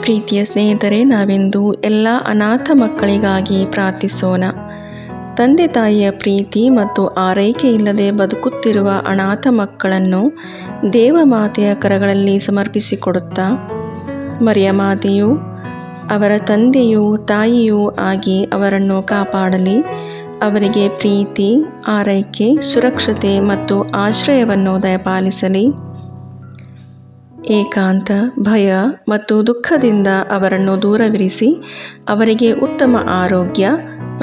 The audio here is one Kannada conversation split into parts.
ಪ್ರೀತಿಯ ಸ್ನೇಹಿತರೆ, ನಾವೆಂದು ಎಲ್ಲ ಅನಾಥ ಮಕ್ಕಳಿಗಾಗಿ ಪ್ರಾರ್ಥಿಸೋಣ. ತಂದೆ ತಾಯಿಯ ಪ್ರೀತಿ ಮತ್ತು ಆರೈಕೆ ಇಲ್ಲದೆ ಬದುಕುತ್ತಿರುವ ಅನಾಥ ಮಕ್ಕಳನ್ನು ದೇವಮಾತೆಯ ಕರಗಳಲ್ಲಿ ಸಮರ್ಪಿಸಿಕೊಡುತ್ತಾ, ಮರಿಯ ಮಾತೆಯು ಅವರ ತಂದೆಯೂ ತಾಯಿಯೂ ಆಗಿ ಅವರನ್ನು ಕಾಪಾಡಲಿ. ಅವರಿಗೆ ಪ್ರೀತಿ, ಆರೈಕೆ, ಸುರಕ್ಷತೆ ಮತ್ತು ಆಶ್ರಯವನ್ನು ದಯಪಾಲಿಸಲಿ. ಏಕಾಂತ, ಭಯ ಮತ್ತು ದುಃಖದಿಂದ ಅವರನ್ನು ದೂರವಿರಿಸಿ ಅವರಿಗೆ ಉತ್ತಮ ಆರೋಗ್ಯ,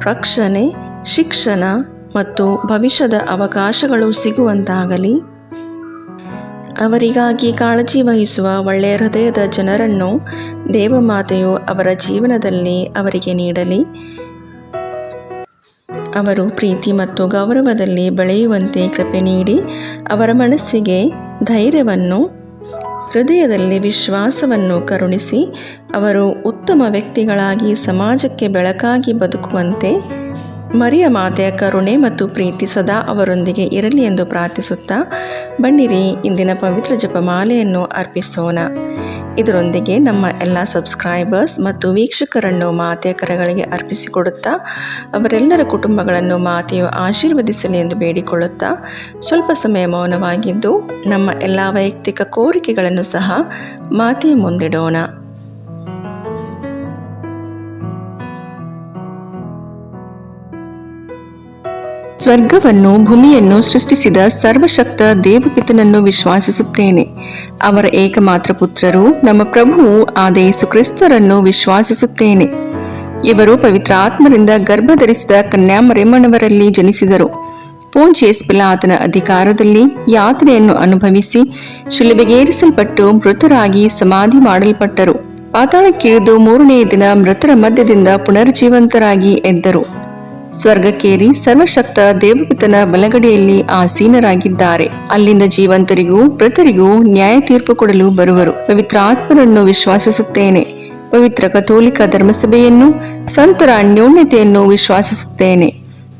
ರಕ್ಷಣೆ, ಶಿಕ್ಷಣ ಮತ್ತು ಭವಿಷ್ಯದ ಅವಕಾಶಗಳು ಸಿಗುವಂತಾಗಲಿ. ಅವರಿಗಾಗಿ ಕಾಳಜಿ ವಹಿಸುವ ಒಳ್ಳೆಯ ಹೃದಯದ ಜನರನ್ನು ದೇವಮಾತೆಯು ಅವರ ಜೀವನದಲ್ಲಿ ಅವರಿಗೆ ನೀಡಲಿ. ಅವರು ಪ್ರೀತಿ ಮತ್ತು ಗೌರವದಲ್ಲಿ ಬೆಳೆಯುವಂತೆ ಕೃಪೆ ನೀಡಿ ಅವರ ಮನಸ್ಸಿಗೆ ಧೈರ್ಯವನ್ನು, ಹೃದಯದಲ್ಲಿ ವಿಶ್ವಾಸವನ್ನು ಕರುಣಿಸಿ ಅವರು ಉತ್ತಮ ವ್ಯಕ್ತಿಗಳಾಗಿ ಸಮಾಜಕ್ಕೆ ಬೆಳಕಾಗಿ ಬದುಕುವಂತೆ ಮರಿಯ ಮಾತೆಯ ಕರುಣೆ ಮತ್ತು ಪ್ರೀತಿ ಸದಾ ಅವರೊಂದಿಗೆ ಇರಲಿ ಎಂದು ಪ್ರಾರ್ಥಿಸುತ್ತಾ, ಬನ್ನಿರಿ ಇಂದಿನ ಪವಿತ್ರ ಜಪಮಾಲೆಯನ್ನು ಅರ್ಪಿಸೋಣ. ಇದರೊಂದಿಗೆ ನಮ್ಮ ಎಲ್ಲ ಸಬ್ಸ್ಕ್ರೈಬರ್ಸ್ ಮತ್ತು ವೀಕ್ಷಕರನ್ನು ಮಾತೆಯ ಕರಗಳಿಗೆ ಅರ್ಪಿಸಿಕೊಡುತ್ತಾ, ಅವರೆಲ್ಲರ ಕುಟುಂಬಗಳನ್ನು ಮಾತೆಯು ಆಶೀರ್ವದಿಸಲಿ ಎಂದು ಬೇಡಿಕೊಳ್ಳುತ್ತಾ, ಸ್ವಲ್ಪ ಸಮಯ ಮೌನವಾಗಿದ್ದು ನಮ್ಮ ಎಲ್ಲ ವೈಯಕ್ತಿಕ ಕೋರಿಕೆಗಳನ್ನು ಸಹ ಮಾತೆಯ ಮುಂದಿಡೋಣ. ಸ್ವರ್ಗವನ್ನು ಭೂಮಿಯನ್ನು ಸೃಷ್ಟಿಸಿದ ಸರ್ವಶಕ್ತ ದೇವಪಿತನನ್ನು ವಿಶ್ವಾಸಿಸುತ್ತೇನೆ. ಅವರ ಏಕಮಾತ್ರ ಪುತ್ರರು ನಮ್ಮ ಪ್ರಭುವು ಆದ ಯೇಸು ಕ್ರಿಸ್ತರನ್ನು ವಿಶ್ವಾಸಿಸುತ್ತೇನೆ. ಇವರು ಪವಿತ್ರಾತ್ಮರಿಂದ ಗರ್ಭಧರಿಸಿದ ಕನ್ಯಾಮರಿಯಮ್ಮನವರಲ್ಲಿ ಜನಿಸಿದರು. ಪೋಂಚಿಯಸ್ ಪಿಲಾತನ ಅಧಿಕಾರದಲ್ಲಿ ಯಾತನೆಯನ್ನು ಅನುಭವಿಸಿ ಶಿಲುಬೆಗೇರಿಸಲ್ಪಟ್ಟು ಮೃತರಾಗಿ ಸಮಾಧಿ ಮಾಡಲ್ಪಟ್ಟರು. ಪಾತಾಳಕ್ಕಿಳಿದು ಮೂರನೆಯ ದಿನ ಮೃತರ ಮಧ್ಯದಿಂದ ಪುನರ್ಜೀವಂತರಾಗಿ ಎದ್ದರು. ಸ್ವರ್ಗಕ್ಕೇರಿ ಸರ್ವಶಕ್ತ ದೇವಪಿತನ ಬಲಗಡೆಯಲ್ಲಿ ಆಸೀನರಾಗಿದ್ದಾರೆ. ಅಲ್ಲಿಂದ ಜೀವಂತರಿಗೂ ಮೃತರಿಗೂ ನ್ಯಾಯ ತೀರ್ಪು ಕೊಡಲು ಬರುವರು. ಪವಿತ್ರಾತ್ಮರನ್ನು ವಿಶ್ವಾಸಿಸುತ್ತೇನೆ. ಪವಿತ್ರ ಕಥೋಲಿಕ ಧರ್ಮಸಭೆಯನ್ನು, ಸಂತರ ಅನ್ಯೋನ್ಯತೆಯನ್ನು ವಿಶ್ವಾಸಿಸುತ್ತೇನೆ.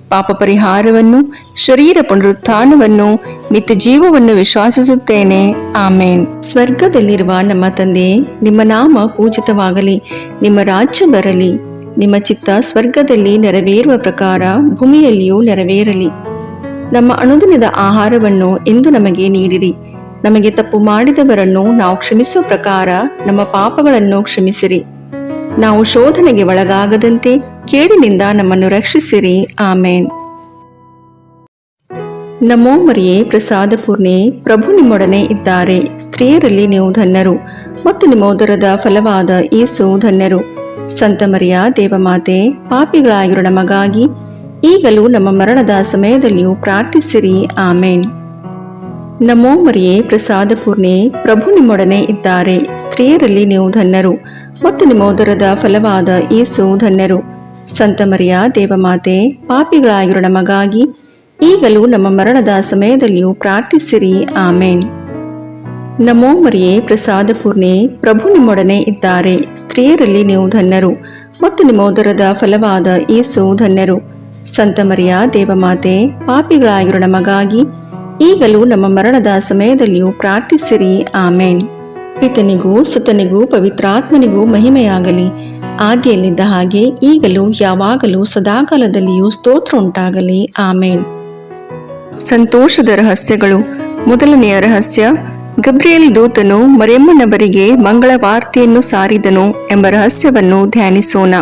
ಪಾಪ ಪರಿಹಾರವನ್ನು, ಶರೀರ ಪುನರುತ್ಥಾನವನ್ನು, ನಿತ್ಯ ಜೀವವನ್ನು ವಿಶ್ವಾಸಿಸುತ್ತೇನೆ. ಆಮೇನ್. ಸ್ವರ್ಗದಲ್ಲಿರುವ ನಮ್ಮ ತಂದೆ, ನಿಮ್ಮ ನಾಮ ಪೂಜಿತವಾಗಲಿ. ನಿಮ್ಮ ರಾಜ್ಯ ಬರಲಿ. ನಿಮ್ಮ ಚಿತ್ತ ಸ್ವರ್ಗದಲ್ಲಿ ನೆರವೇರುವ ಪ್ರಕಾರ ಭೂಮಿಯಲ್ಲಿಯೂ ನೆರವೇರಲಿ. ನಮ್ಮ ಅನುದಿನದ ಆಹಾರವನ್ನು ಇಂದು ನಮಗೆ ನೀಡಿರಿ. ನಮಗೆ ತಪ್ಪು ಮಾಡಿದವರನ್ನು ನಾವು ಕ್ಷಮಿಸುವ ಪ್ರಕಾರ ನಮ್ಮ ಪಾಪಗಳನ್ನು ಕ್ಷಮಿಸಿರಿ. ನಾವು ಶೋಧನೆಗೆ ಒಳಗಾಗದಂತೆ ಕೇಡಿನಿಂದ ನಮ್ಮನ್ನು ರಕ್ಷಿಸಿರಿ. ಆಮೇನ್. ನಮೋ ಮರಿಯೇ, ಪ್ರಸಾದ ಪೂರ್ಣೆ, ಪ್ರಭು ನಿಮ್ಮೊಡನೆ ಇದ್ದಾರೆ. ಸ್ತ್ರೀಯರಲ್ಲಿ ನೀವು ಧನ್ಯರು ಮತ್ತು ನಿಮ್ಮ ಉದರದ ಫಲವಾದ ಯೇಸು ಧನ್ಯರು. ಸಂತ ಮರಿಯ ದೇವಮಾತೆ, ಪಾಪಿಗಳಾಗಿರೋ ನಮಗಾಗಿ ಈಗಲೂ ನಮ್ಮ ಮರಣದ ಸಮಯದಲ್ಲಿಯೂ ಪ್ರಾರ್ಥಿಸಿರಿ. ಆಮೇನ್. ನಮೋ ಮರಿಯೇ, ಪ್ರಸಾದ ಪೂರ್ಣೆ, ಪ್ರಭು ನಿಮ್ಮೊಡನೆ ಇದ್ದಾರೆ. ಸ್ತ್ರೀಯರಲ್ಲಿ ನೀವು ಧನ್ಯರು ಮತ್ತು ನಿಮ್ಮ ಉದರದ ಫಲವಾದ ಯೇಸು ಧನ್ಯರು. ಸಂತ ಮರಿಯ ದೇವಮಾತೆ, ಪಾಪಿಗಳಾಗಿರೋ ನಮಗಾಗಿ ಈಗಲೂ ನಮ್ಮ ಮರಣದ ಸಮಯದಲ್ಲಿಯೂ ಪ್ರಾರ್ಥಿಸಿರಿ. ಆಮೇನ್. ನಮೋ ಮರಿಯೇ, ಪ್ರಸಾದ ಪೂರ್ಣೆ, ಪ್ರಭು ನಿಮ್ಮೊಡನೆ ಇದ್ದಾರೆ. ಸ್ತ್ರೀಯರಲ್ಲಿ ನೀವು ಧನ್ಯರು ಮತ್ತು ನಿಮ್ಮ ಉದರದ ಫಲವಾದ ಯೇಸು ಧನ್ಯರು. ಸಂತ ಮರಿಯ ದೇವಮಾತೆ, ಪಾಪಿಗಳಾಗಿರೋ ನಮಗಾಗಿ ಈಗಲೂ ನಮ್ಮ ಮರಣದ ಸಮಯದಲ್ಲಿಯೂ ಪ್ರಾರ್ಥಿಸಿರಿ. ಆಮೇನ್. ಪಿತನಿಗೂ ಸುತನಿಗೂ ಪವಿತ್ರಾತ್ಮನಿಗೂ ಮಹಿಮೆಯಾಗಲಿ, ಆದಿಯಲ್ಲಿದ್ದ ಹಾಗೆ ಈಗಲೂ ಯಾವಾಗಲೂ ಸದಾಕಾಲದಲ್ಲಿಯೂ ಸ್ತೋತ್ರ ಉಂಟಾಗಲಿ. ಆಮೇನ್. ಸಂತೋಷದ ರಹಸ್ಯಗಳು. ಮೊದಲನೆಯ ರಹಸ್ಯ, ಗಬ್ರಿಯೇಲ್ ದೂತನು ಮರಿಯಮ್ಮನವರಿಗೆ ಮಂಗಳ ವಾರ್ತೆಯನ್ನು ಸಾರಿದನು ಎಂಬ ರಹಸ್ಯವನ್ನು ಧ್ಯಾನಿಸೋಣ.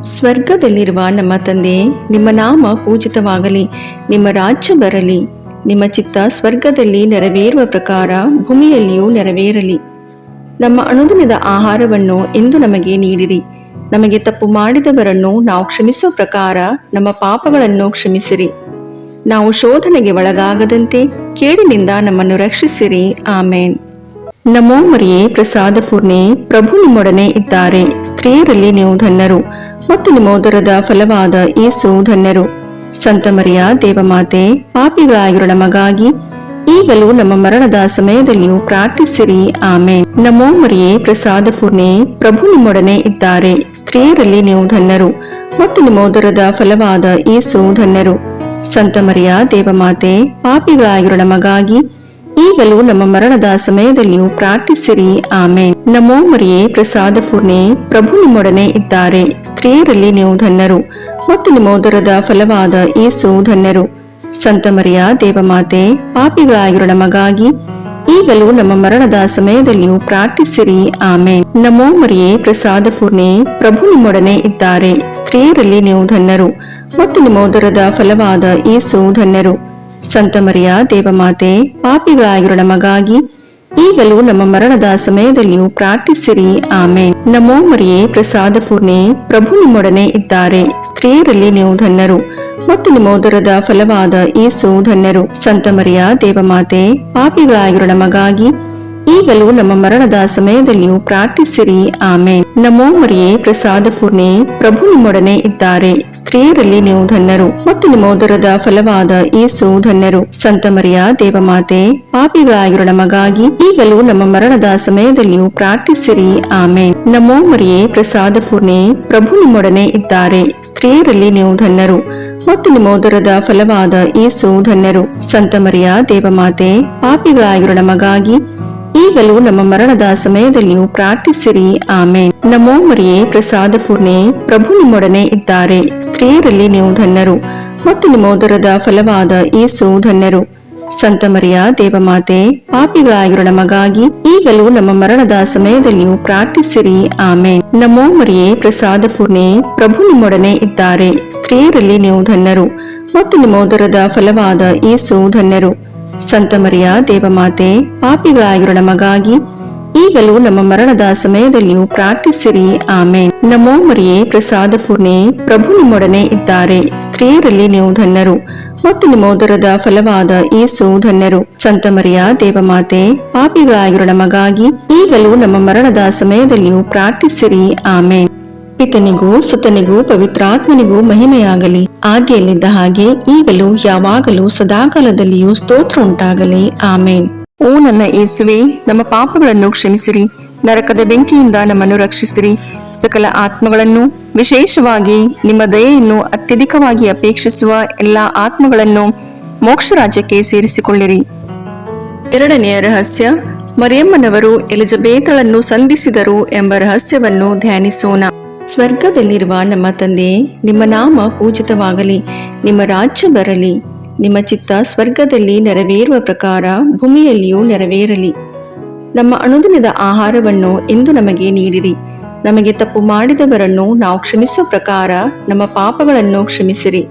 ಸ್ವರ್ಗದಲ್ಲಿರುವ ನಮ್ಮ ತಂದೆ, ನಿಮ್ಮ ನಾಮ ಪೂಜಿತವಾಗಲಿ. ನಿಮ್ಮ ರಾಜ್ಯ ಬರಲಿ. ನಿಮ್ಮ ಚಿತ್ತ ಸ್ವರ್ಗದಲ್ಲಿ ನೆರವೇರುವ ಪ್ರಕಾರ ಭೂಮಿಯಲ್ಲಿಯೂ ನೆರವೇರಲಿ. ನಮ್ಮ ಅನುದಿನದ ಆಹಾರವನ್ನು ಇಂದು ನಮಗೆ ನೀಡಿರಿ. ನಮಗೆ ತಪ್ಪು ಮಾಡಿದವರನ್ನು ನಾವು ಕ್ಷಮಿಸುವ ಪ್ರಕಾರ ನಮ್ಮ ಪಾಪಗಳನ್ನು ಕ್ಷಮಿಸಿರಿ. ನಾವು ಶೋಧನೆಗೆ ಒಳಗಾಗದಂತೆ ಕೇಡಿನಿಂದ ನಮ್ಮನ್ನು ರಕ್ಷಿಸಿರಿ. ಆಮೇನ್. ನಮೋ ಮರಿಯೇ, ಪ್ರಸಾದ ಪೂರ್ಣೆ, ಪ್ರಭು ನಿಮ್ಮೊಡನೆ ಇದ್ದಾರೆ. ಸ್ತ್ರೀಯರಲ್ಲಿ ನೀವು ಧನ್ಯರು ಮತ್ತು ನಿಮ್ಮ ಉದರದ ಫಲವಾದ ಯೇಸು ಧನ್ಯರು. ಸಂತ ಮರಿಯ ದೇವಮಾತೆ, ಪಾಪಿಗಳಾಗಿರೋ ನಮಗಾಗಿ ಈಗಲೂ ನಮ್ಮ ಮರಣದ ಸಮಯದಲ್ಲಿಯೂ ಪ್ರಾರ್ಥಿಸಿರಿ. ಆಮೇನ್. ನಮೋ ಮರಿಯೇ, ಪ್ರಸಾದ ಪೂರ್ಣೆ, ಪ್ರಭು ನಿಮ್ಮೊಡನೆ ಇದ್ದಾರೆ. ಸ್ತ್ರೀಯರಲ್ಲಿ ನೀವು ಧನ್ಯರು ಮತ್ತು ನಿಮ್ಮ ಉದರದ ಫಲವಾದ ಯೇಸು ಧನ್ಯರು. ಸಂತ ಮರಿಯ ದೇವಮಾತೆ, ಪಾಪಿಗಳಾಗಿರೋ ನಮಗಾಗಿ ಈಗಲೂ ನಮ್ಮ ಮರಣದ ಸಮಯದಲ್ಲಿಯೂ ಪ್ರಾರ್ಥಿಸಿರಿ. ಆಮೇನ್. ನಮೋ ಮರಿಯೇ, ಪ್ರಸಾದ ಪೂರ್ಣೆ, ಪ್ರಭು ನಿಮ್ಮೊಡನೆ ಇದ್ದಾರೆ. ಸ್ತ್ರೀಯರಲ್ಲಿ ನೀವು ಧನ್ಯರು ಮತ್ತು ನಿಮ್ಮ ಉದರದ ಫಲವಾದ ಯೇಸು ಧನ್ಯರು. ಸಂತ ಮರಿಯ ದೇವಮಾತೆ, ಪಾಪಿಗಳಾಗಿರೋ ನಮಗಾಗಿ ಈಗಲೂ ನಮ್ಮ ಮರಣದ ಸಮಯದಲ್ಲಿಯೂ ಪ್ರಾರ್ಥಿಸಿರಿ. ಆಮೇನ್. ನಮೋ ಮರಿಯೇ, ಪ್ರಸಾದ ಪೂರ್ಣೆ, ಪ್ರಭು ನಿಮ್ಮೊಡನೆ ಇದ್ದಾರೆ. ಸ್ತ್ರೀಯರಲ್ಲಿ ನೀವು ಧನ್ಯರು ಮತ್ತು ನಿಮ್ಮ ಉದರದ ಫಲವಾದ ಯೇಸು ಧನ್ಯರು. ಸಂತ ಮರಿಯ ದೇವಮಾತೆ, ಪಾಪಿಗಳಾಗಿರೋ ನಮಗಾಗಿ ಈಗಲೂ ನಮ್ಮ ಮರಣದ ಸಮಯದಲ್ಲಿಯೂ ಪ್ರಾರ್ಥಿಸಿರಿ. ಆಮೇನ್. ನಮೋ ಮರಿಯೇ, ಪ್ರಸಾದ ಪೂರ್ಣೆ, ಪ್ರಭು ನಿಮ್ಮೊಡನೆ ಇದ್ದಾರೆ. ಸ್ತ್ರೀಯರಲ್ಲಿ ನೀವು ಧನ್ಯರು ಮತ್ತು ನಿಮ್ಮ ಉದರದ ಫಲವಾದ ಯೇಸು ಧನ್ಯರು. ಸಂತ ಮರಿಯ ದೇವಮಾತೆ, ಪಾಪಿಗಳಾಗಿರೋ ನಮಗಾಗಿ ಈಗಲೂ ನಮ್ಮ ಮರಣದ ಸಮಯದಲ್ಲಿಯೂ ಪ್ರಾರ್ಥಿಸಿರಿ. ಆಮೇನ್. ನಮೋ ಮರಿಯೇ, ಪ್ರಸಾದ ಪೂರ್ಣೆ, ಪ್ರಭು ನಿಮ್ಮೊಡನೆ ಇದ್ದಾರೆ. ಸ್ತ್ರೀಯರಲ್ಲಿ ನೀವು ಧನ್ಯರು ಮತ್ತು ನಿಮ್ಮ ಉದರದ ಫಲವಾದ ಯೇಸು ಧನ್ಯರು. ಸಂತ ಮರಿಯ ದೇವಮಾತೆ, ಪಾಪಿಗಳಾಗಿರೋ ನಮಗಾಗಿ ಈಗಲೂ ನಮ್ಮ ಮರಣದ ಸಮಯದಲ್ಲಿಯೂ ಪ್ರಾರ್ಥಿಸಿರಿ. ಆಮೇನ್. ನಮೋ ಮರಿಯೇ, ಪ್ರಸಾದ ಪೂರ್ಣೆ, ಪ್ರಭು ನಿಮ್ಮೊಡನೆ ಇದ್ದಾರೆ. ಸ್ತ್ರೀಯರಲ್ಲಿ ನೀವು ಧನ್ಯರು ಮತ್ತು ನಿಮ್ಮ ಉದರದ ಫಲವಾದ ಯೇಸು ಧನ್ಯರು. ಸಂತ ಮರಿಯ ದೇವಮಾತೆ, ಪಾಪಿಗಳಾಗಿರೋ ನಮಗಾಗಿ ಈಗಲೂ ನಮ್ಮ ಮರಣದ ಸಮಯದಲ್ಲಿಯೂ ಪ್ರಾರ್ಥಿಸಿರಿ. ಆಮೇನ್. ನಮೋ ಮರಿಯೇ, ಪ್ರಸಾದ ಪೂರ್ಣೆ, ಪ್ರಭು ನಿಮ್ಮೊಡನೆ ಇದ್ದಾರೆ. ಸ್ತ್ರೀಯರಲ್ಲಿ ನೀವು ಧನ್ಯರು ಮತ್ತು ನಿಮ್ಮ ಉದರದ ಫಲವಾದ ಯೇಸು ಧನ್ಯರು. ಸಂತ ಮರಿಯ ದೇವಮಾತೆ, ಪಾಪಿಗಳಾಗಿರೋ ನಮಗಾಗಿ ಈಗಲೂ ನಮ್ಮ ಮರಣದ ಸಮಯದಲ್ಲಿಯೂ ಪ್ರಾರ್ಥಿಸಿರಿ. ಆಮೇನ್. ನಮೋ ಮರಿಯೇ, ಪ್ರಸಾದ ಪೂರ್ಣೆ, ಪ್ರಭು ನಿಮ್ಮೊಡನೆ ಇದ್ದಾರೆ. ಸ್ತ್ರೀಯರಲ್ಲಿ ನೀವು ಧನ್ಯರು ಮತ್ತು ನಿಮ್ಮ ಉದರದ ಫಲವಾದ ಯೇಸು ಧನ್ಯರು. ಸಂತ ಮರಿಯ ದೇವಮಾತೆ, ಪಾಪಿಗಳಾಗಿರೋ ನಮಗಾಗಿ ಈಗಲೂ ನಮ್ಮ ಮರಣದ ಸಮಯದಲ್ಲಿಯೂ ಪ್ರಾರ್ಥಿಸಿರಿ. ಆಮೇನ್. ನಮೋ ಮರಿಯೇ, ಪ್ರಸಾದ ಪೂರ್ಣೆ, ಪ್ರಭು ನಿಮ್ಮೊಡನೆ ಇದ್ದಾರೆ. ಸ್ತ್ರೀಯರಲ್ಲಿ ನೀವು ಧನ್ಯರು ಮತ್ತು ನಿಮ್ಮ ಉದರದ ಫಲವಾದ ಯೇಸು ಧನ್ಯರು. ಸಂತ ಮರಿಯ ದೇವಮಾತೆ, ಪಾಪಿಗಳಾಗಿರೋ ನಮಗಾಗಿ ಈಗಲೂ ನಮ್ಮ ಮರಣದ ಸಮಯದಲ್ಲಿಯೂ ಪ್ರಾರ್ಥಿಸಿರಿ. ಆಮೇನ್. ಪಿತನಿಗೂ ಸುತನಿಗೂ ಪವಿತ್ರಾತ್ಮನಿಗೂ ಮಹಿಮೆಯಾಗಲಿ, ಆದಿಯಲ್ಲಿದ್ದ ಹಾಗೆ ಈಗಲೂ ಯಾವಾಗಲೂ ಸದಾಕಾಲದಲ್ಲಿಯೂ ಸ್ತೋತ್ರ ಉಂಟಾಗಲಿ. ಆಮೇನ್. ಓ ನನ್ನ ಯೇಸುವೆ, ನಮ್ಮ ಪಾಪಗಳನ್ನು ಕ್ಷಮಿಸಿರಿ, ನರಕದ ಬೆಂಕಿಯಿಂದ ನಮ್ಮನ್ನು ರಕ್ಷಿಸಿರಿ, ಸಕಲ ಆತ್ಮಗಳನ್ನು, ವಿಶೇಷವಾಗಿ ನಿಮ್ಮ ದಯೆಯನ್ನು ಅತ್ಯಧಿಕವಾಗಿ ಅಪೇಕ್ಷಿಸುವ ಎಲ್ಲಾ ಆತ್ಮಗಳನ್ನು ಮೋಕ್ಷ ರಾಜ್ಯಕ್ಕೆ ಸೇರಿಸಿಕೊಳ್ಳಿರಿ. ಎರಡನೆಯ ರಹಸ್ಯ, ಮರಿಯಮ್ಮನವರು ಎಲಿಜಬೇತಳನ್ನು ಸಂಧಿಸಿದರು ಎಂಬ ರಹಸ್ಯವನ್ನು ಧ್ಯಾನಿಸೋಣ. ಸ್ವರ್ಗದಲ್ಲಿರುವ ನಮ್ಮ ತಂದೆಯೇ, ನಿಮ್ಮ ನಾಮ ಪೂಜಿತವಾಗಲಿ, ನಿಮ್ಮ ರಾಜ್ಯ ಬರಲಿ, ನಿಮ್ಮ ಚಿತ್ತ ಸ್ವರ್ಗದಲ್ಲಿ ನೆರವೇರುವ ಪ್ರಕಾರ ಭೂಮಿಯಲ್ಲಿಯೂ ನೆರವೇರಲಿ. ನಮ್ಮ ಅನುದಿನದ ಆಹಾರವನ್ನು ಇಂದು ನಮಗೆ ನೀಡಿರಿ. ನಮಗೆ ತಪ್ಪು ಮಾಡಿದವರನ್ನು ನಾವು ಕ್ಷಮಿಸುವ ಪ್ರಕಾರ ನಮ್ಮ ಪಾಪಗಳನ್ನು ಕ್ಷಮಿಸಿರಿ.